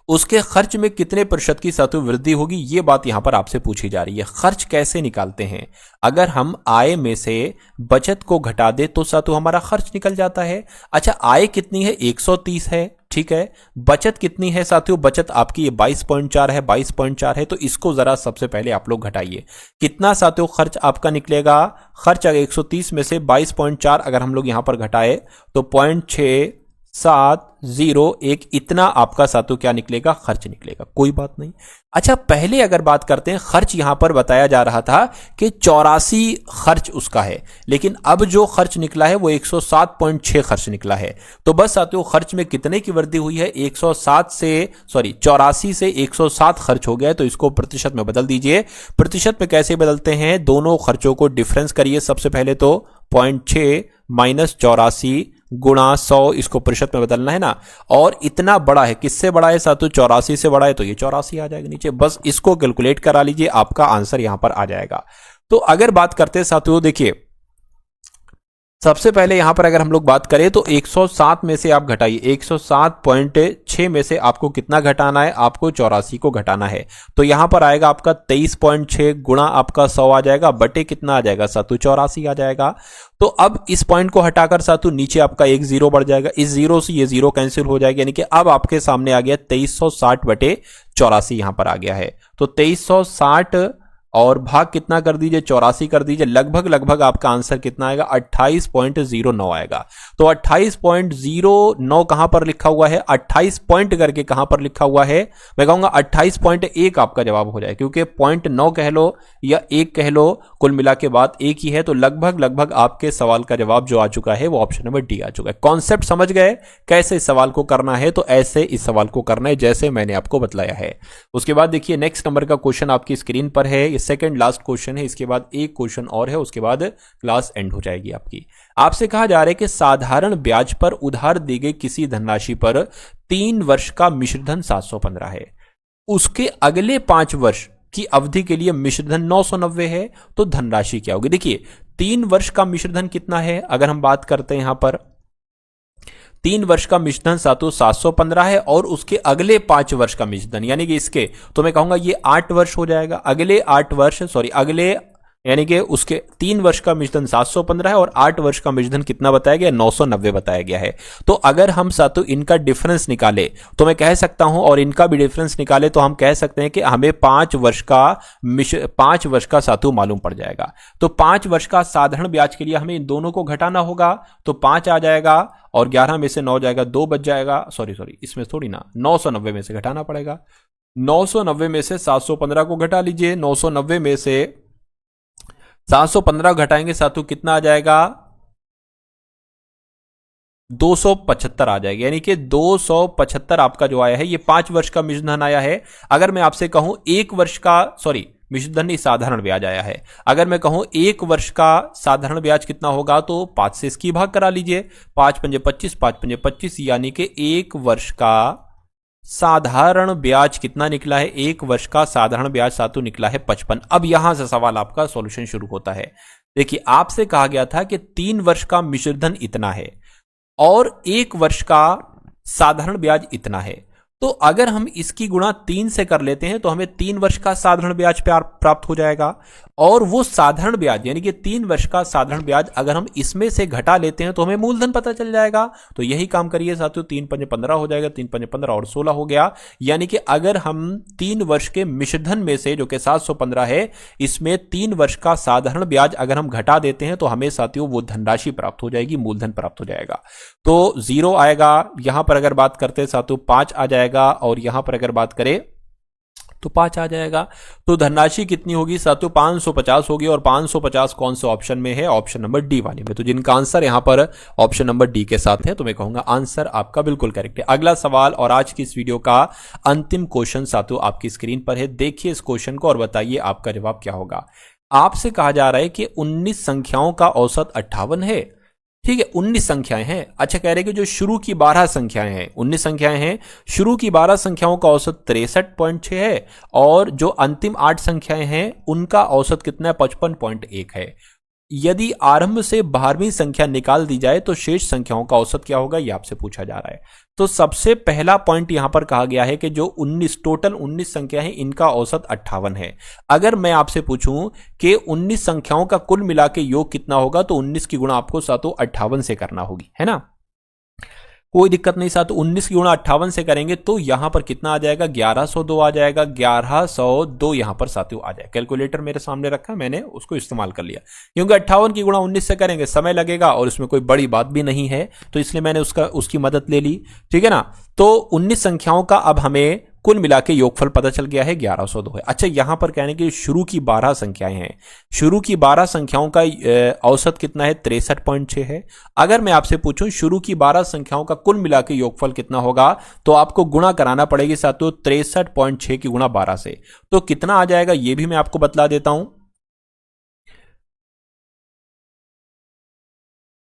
उसके खर्च में कितने प्रतिशत की साथियों वृद्धि होगी, ये बात यहां पर आपसे पूछी जा रही है। खर्च कैसे निकालते हैं? अगर हम आय में से बचत को घटा दे तो साथियों हमारा खर्च निकल जाता है। अच्छा, आय कितनी है? 130 है। ठीक है, बचत कितनी है साथियों? बचत आपकी ये 22.4 है, 22.4 है, तो इसको जरा सबसे पहले आप लोग घटाइए। कितना साथियों खर्च आपका निकलेगा? खर्च अगर 130 में से 22.4 अगर हम लोग यहां पर घटाए तो 0.6701 इतना आपका साथियों क्या निकलेगा? खर्च निकलेगा। कोई बात नहीं। अच्छा, पहले अगर बात करते हैं, खर्च यहां पर बताया जा रहा था कि 84 खर्च उसका है, लेकिन अब जो खर्च निकला है वो 107.6 खर्च निकला है। तो बस साथियों खर्च में कितने की वृद्धि हुई है? 84 से 107 खर्च हो गया, तो इसको प्रतिशत में बदल दीजिए। प्रतिशत में कैसे बदलते हैं? दोनों खर्चों को डिफरेंस करिए। सबसे पहले तो 0.6 - 84 गुणा 100, इसको प्रतिशत में बदलना है ना। और इतना बड़ा है, किससे बड़ा है साथियों? 84 से बड़ा है, तो ये 84 आ जाएगा नीचे। बस इसको कैलकुलेट करा लीजिए, आपका आंसर यहां पर आ जाएगा। तो अगर बात करते हैं साथियों, देखिए सबसे पहले यहां पर अगर हम लोग बात करें तो 107 में से आप घटाइए, 107.6 में से आपको कितना घटाना है, आपको 84 को घटाना है। तो यहां पर आएगा आपका 23.6 गुणा आपका 100 आ जाएगा, बटे कितना आ जाएगा सातु 84 आ जाएगा। तो अब इस पॉइंट को हटाकर सातु नीचे आपका एक जीरो बढ़ जाएगा, इस जीरो से ये जीरो कैंसिल हो जाएगा, यानी कि अब आपके सामने आ गया 2360/84 यहां पर आ गया है। तो 2360 और भाग कितना कर दीजिए, 84 कर दीजिए, लगभग लगभग आपका आंसर कितना आएगा, 28.09 आएगा। तो 28.09 कहां पर लिखा हुआ है, 28 पॉइंट करके कहां पर लिखा हुआ है, मैं कहूंगा 28.1 आपका जवाब हो जाए, क्योंकि 0.9 कह लो या 1 कह लो, कुल मिला के बात एक ही है। तो लगभग लगभग आपके सवाल का जवाब जो आ चुका है वो ऑप्शन नंबर डी आ चुका है। कॉन्सेप्ट समझ गए कैसे इस सवाल को करना है, तो ऐसे इस सवाल को करना है जैसे मैंने आपको बतलाया है। उसके बाद देखिए नेक्स्ट नंबर का क्वेश्चन आपकी स्क्रीन पर है, सेकंड लास्ट क्वेश्चन है, इसके बाद एक क्वेश्चन और है, उसके बाद क्लास एंड हो जाएगी आपकी। आपसे कहा जा रहा है कि साधारण ब्याज पर उधार दी गई किसी धनराशि पर 3 वर्ष का मिश्रधन 715 है, उसके अगले 5 वर्ष की अवधि के लिए मिश्रधन 990 है, तो धनराशि क्या होगी। देखिए 3 वर्ष का मिश्रधन कितना है, अगर हम बात करते हैं यहां पर 3 वर्ष का मिश्रधन 715 है, और उसके अगले 5 वर्ष का मिश्रधन यानी कि इसके, तो मैं कहूंगा ये 8 वर्ष हो जाएगा, अगले 8 वर्ष अगले यानी कि उसके 3 वर्ष का मिश्रधन 715 है और 8 वर्ष का मिश्रधन कितना बताया गया, 990 बताया गया है। तो अगर हम सातों इनका डिफरेंस निकाले तो मैं कह सकता हूं, और इनका भी डिफरेंस निकाले तो हम कह सकते हैं कि हमें 5 वर्ष का सातु मालूम पड़ जाएगा। तो 5 वर्ष का साधारण ब्याज के लिए हमें इन दोनों को घटाना होगा, तो 5 आ जाएगा और 11 में से 9 जाएगा, 2 बच जाएगा, सॉरी इसमें थोड़ी ना, 990 में से घटाना पड़ेगा। 990 में से 715 को घटा लीजिए, 990 में से 715 घटाएंगे सातु कितना आ जाएगा, 275 आ जाएगा, यानी कि 275 आपका जो आया है ये 5 वर्ष का मिश्रधन आया है। अगर मैं आपसे कहूं 1 वर्ष का मिश्रधन नहीं साधारण ब्याज आया है, अगर मैं कहूं 1 वर्ष का साधारण ब्याज कितना होगा, तो 5 से इसकी भाग करा लीजिए, 5 पंजे 25, 5 पंजे 25, यानी कि 1 वर्ष का साधारण ब्याज कितना निकला है, 1 वर्ष का साधारण ब्याज सातु निकला है 55। अब यहां से सवाल आपका सॉल्यूशन शुरू होता है। देखिए आपसे कहा गया था कि 3 वर्ष का मिश्रधन इतना है और 1 वर्ष का साधारण ब्याज इतना है, तो अगर हम इसकी गुणा 3 से कर लेते हैं तो हमें 3 वर्ष का साधारण ब्याज प्राप्त हो जाएगा, और वो साधारण ब्याज यानी कि 3 वर्ष का साधारण ब्याज अगर हम इसमें से घटा लेते हैं तो हमें मूलधन पता चल जाएगा। तो यही काम करिए साथियों, 3 पंजे 15 हो जाएगा, 3 पंजे 15 और 16 हो गया, यानी कि अगर हम 3 वर्ष के मिश्रधन में से जो कि 715 है, इसमें 3 वर्ष का साधारण ब्याज अगर हम घटा देते हैं तो हमें साथियों वो धनराशि प्राप्त हो जाएगी, मूलधन प्राप्त हो जाएगा। तो 0 आएगा, यहां पर अगर बात करते हैं साथियों 5 आ जाएगा, और यहां पर अगर बात करें तो 5 आ जाएगा। तो धनराशि कितनी होगी साथियों, 550 होगी, और 550 कौन से ऑप्शन में है, ऑप्शन नंबर डी वाले में। तो जिनका आंसर यहां पर ऑप्शन नंबर डी के साथ है तो मैं कहूंगा आंसर आपका बिल्कुल करेक्ट है। अगला सवाल और आज की इस वीडियो का अंतिम क्वेश्चन साथियों आपकी स्क्रीन पर है, देखिए इस क्वेश्चन को और बताइए आपका जवाब क्या होगा। आपसे कहा जा रहा है कि 19 संख्याओं का औसत 58 है, ठीक है, 19 संख्याएं हैं। अच्छा कह रहे कि जो शुरू की 12 संख्याएं हैं, 19 संख्याएं हैं, शुरू की 12 संख्याओं का औसत 63.6 है, और जो अंतिम 8 संख्याएं हैं उनका औसत कितना है, 55.1 है। यदि आरंभ से 12वीं संख्या निकाल दी जाए तो शेष संख्याओं का औसत क्या होगा, यह आपसे पूछा जा रहा है। तो सबसे पहला पॉइंट यहां पर कहा गया है कि जो 19 टोटल 19 संख्या है इनका औसत 58 है। अगर मैं आपसे पूछूं कि 19 संख्याओं का कुल मिला के योग कितना होगा, तो 19 की गुणा आपको सातों 58 से करना होगी, है ना, कोई दिक्कत नहीं साथ। 19 की गुणा 58 से करेंगे तो यहां पर कितना आ जाएगा, 1102 आ जाएगा, 1102 यहां पर साथियों आ जाएगा। कैलकुलेटर मेरे सामने रखा, मैंने उसको इस्तेमाल कर लिया, क्योंकि 58 की गुणा 19 से करेंगे समय लगेगा और उसमें कोई बड़ी बात भी नहीं है, तो इसलिए मैंने उसकी मदद ले ली, ठीक है ना। तो 19 संख्याओं का अब हमें कुल मिला के योगफल पता चल गया है, 1102 है। अच्छा यहां पर कहने की शुरू की 12 संख्याएं हैं, शुरू की 12 संख्याओं का औसत कितना है, 63.6 है। अगर मैं आपसे पूछूं शुरू की 12 संख्याओं का कुल मिला के योगफल कितना होगा, तो आपको गुणा कराना पड़ेगी साथियों 63.6 की गुणा 12 से, तो कितना आ जाएगा यह भी मैं आपको बतला देता हूं,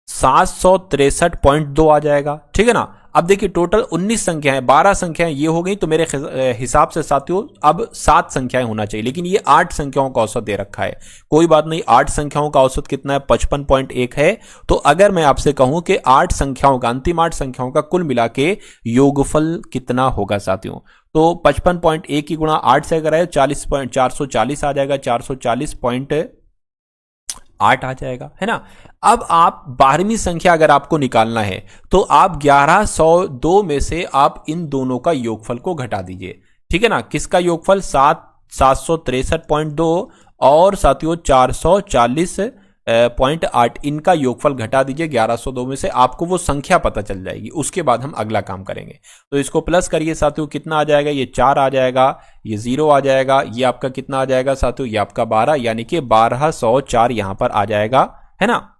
763.2 आ जाएगा, ठीक है ना। अब देखिए टोटल 19 संख्याएं, 12 संख्याएं ये हो गई, तो मेरे हिसाब से साथियों अब 7 संख्याएं होना चाहिए, लेकिन ये 8 संख्याओं का औसत दे रखा है। कोई बात नहीं, 8 संख्याओं का औसत कितना है, 55.1 है। तो अगर मैं आपसे कहूं कि 8 संख्याओं का, अंतिम 8 संख्याओं का कुल मिला के योगफल कितना होगा साथियों, तो 55.1 की गुणा 8 से कराए 440 आ जाएगा, 440.8 आ जाएगा, है ना। अब आप 12वीं संख्या अगर आपको निकालना है तो आप 1102 में से आप इन दोनों का योगफल को घटा दीजिए, ठीक है ना। किसका योगफल, 763.2 और साथियों 440.8, इनका योगफल घटा दीजिए 1102 में से, आपको वो संख्या पता चल जाएगी। उसके बाद हम अगला काम करेंगे। तो इसको प्लस करिए साथियों, कितना आ जाएगा, ये 4 आ जाएगा, ये 0 आ जाएगा, ये आपका कितना आ जाएगा साथियों, ये आपका 12, यानी कि 1204 यहां पर आ जाएगा, है ना।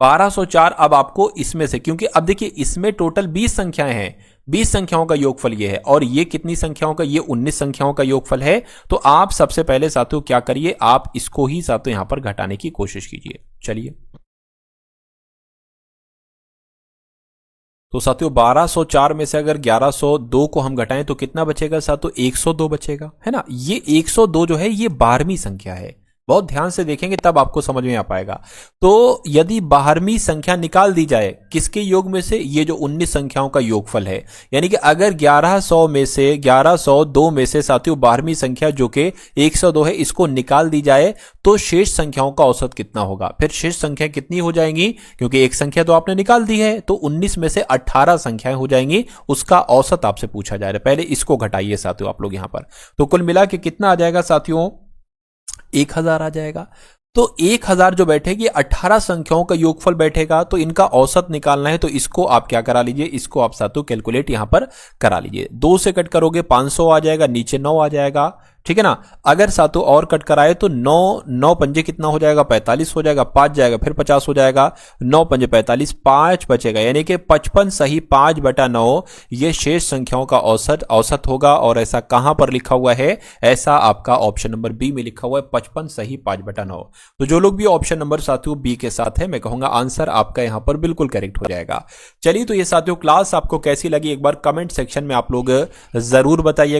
1204 अब आपको इसमें से, क्योंकि अब देखिए इसमें टोटल 20 संख्याएं हैं, 20 संख्याओं का योगफल ये है, और ये कितनी संख्याओं का, ये 19 संख्याओं का योगफल है। तो आप सबसे पहले साथियों क्या करिए, आप इसको ही साथियों यहां पर घटाने की कोशिश कीजिए। चलिए, तो साथियों 1204 में से अगर 1102 को हम घटाएं तो कितना बचेगा साथियों, 102 बचेगा, है ना। ये 102 जो है ये 12वीं संख्या है, बहुत ध्यान से देखेंगे तब आपको समझ में आ पाएगा। तो यदि 12वीं संख्या निकाल दी जाए किसके योग में से, ये जो 19 संख्याओं का योगफल है, यानी कि अगर 1102 में से साथियों 12वीं संख्या जो कि 102 है इसको निकाल दी जाए तो शेष संख्याओं का औसत कितना होगा। फिर शेष संख्या कितनी हो जाएंगी, क्योंकि एक संख्या तो आपने निकाल दी है, तो 19 में से 18 संख्याएं हो जाएंगी, उसका औसत आपसे पूछा जा रहा है। पहले इसको घटाइए साथियों आप लोग यहां पर, तो कुल मिला के कितना आ जाएगा साथियों, 1000 आ जाएगा। तो 1000 जो बैठेगी 18 संख्याओं का योगफल बैठेगा, तो इनका औसत निकालना है, तो इसको आप क्या करा लीजिए, इसको आप साथियों कैलकुलेट यहां पर करा लीजिए। 2 से कट करोगे 500 आ जाएगा, नीचे 9 आ जाएगा, ठीक है ना। अगर साथियों और कट कराए तो 9 पंजे कितना हो जाएगा, 45 हो जाएगा, 5 जाएगा फिर 50 हो जाएगा, 9 पंजे 45, 5 बचेगा, यानी कि 55 सही 5/9 ये शेष संख्याओं का औसत होगा। और ऐसा कहां पर लिखा हुआ है, ऐसा आपका ऑप्शन नंबर बी में लिखा हुआ है, 55 सही 5/9। तो जो लोग भी ऑप्शन नंबर साथियों बी के साथ है, मैं कहूंगा आंसर आपका यहां पर बिल्कुल करेक्ट हो जाएगा। चलिए, तो ये साथियों क्लास आपको कैसी लगी एक बार कमेंट सेक्शन में आप लोग जरूर बताइए।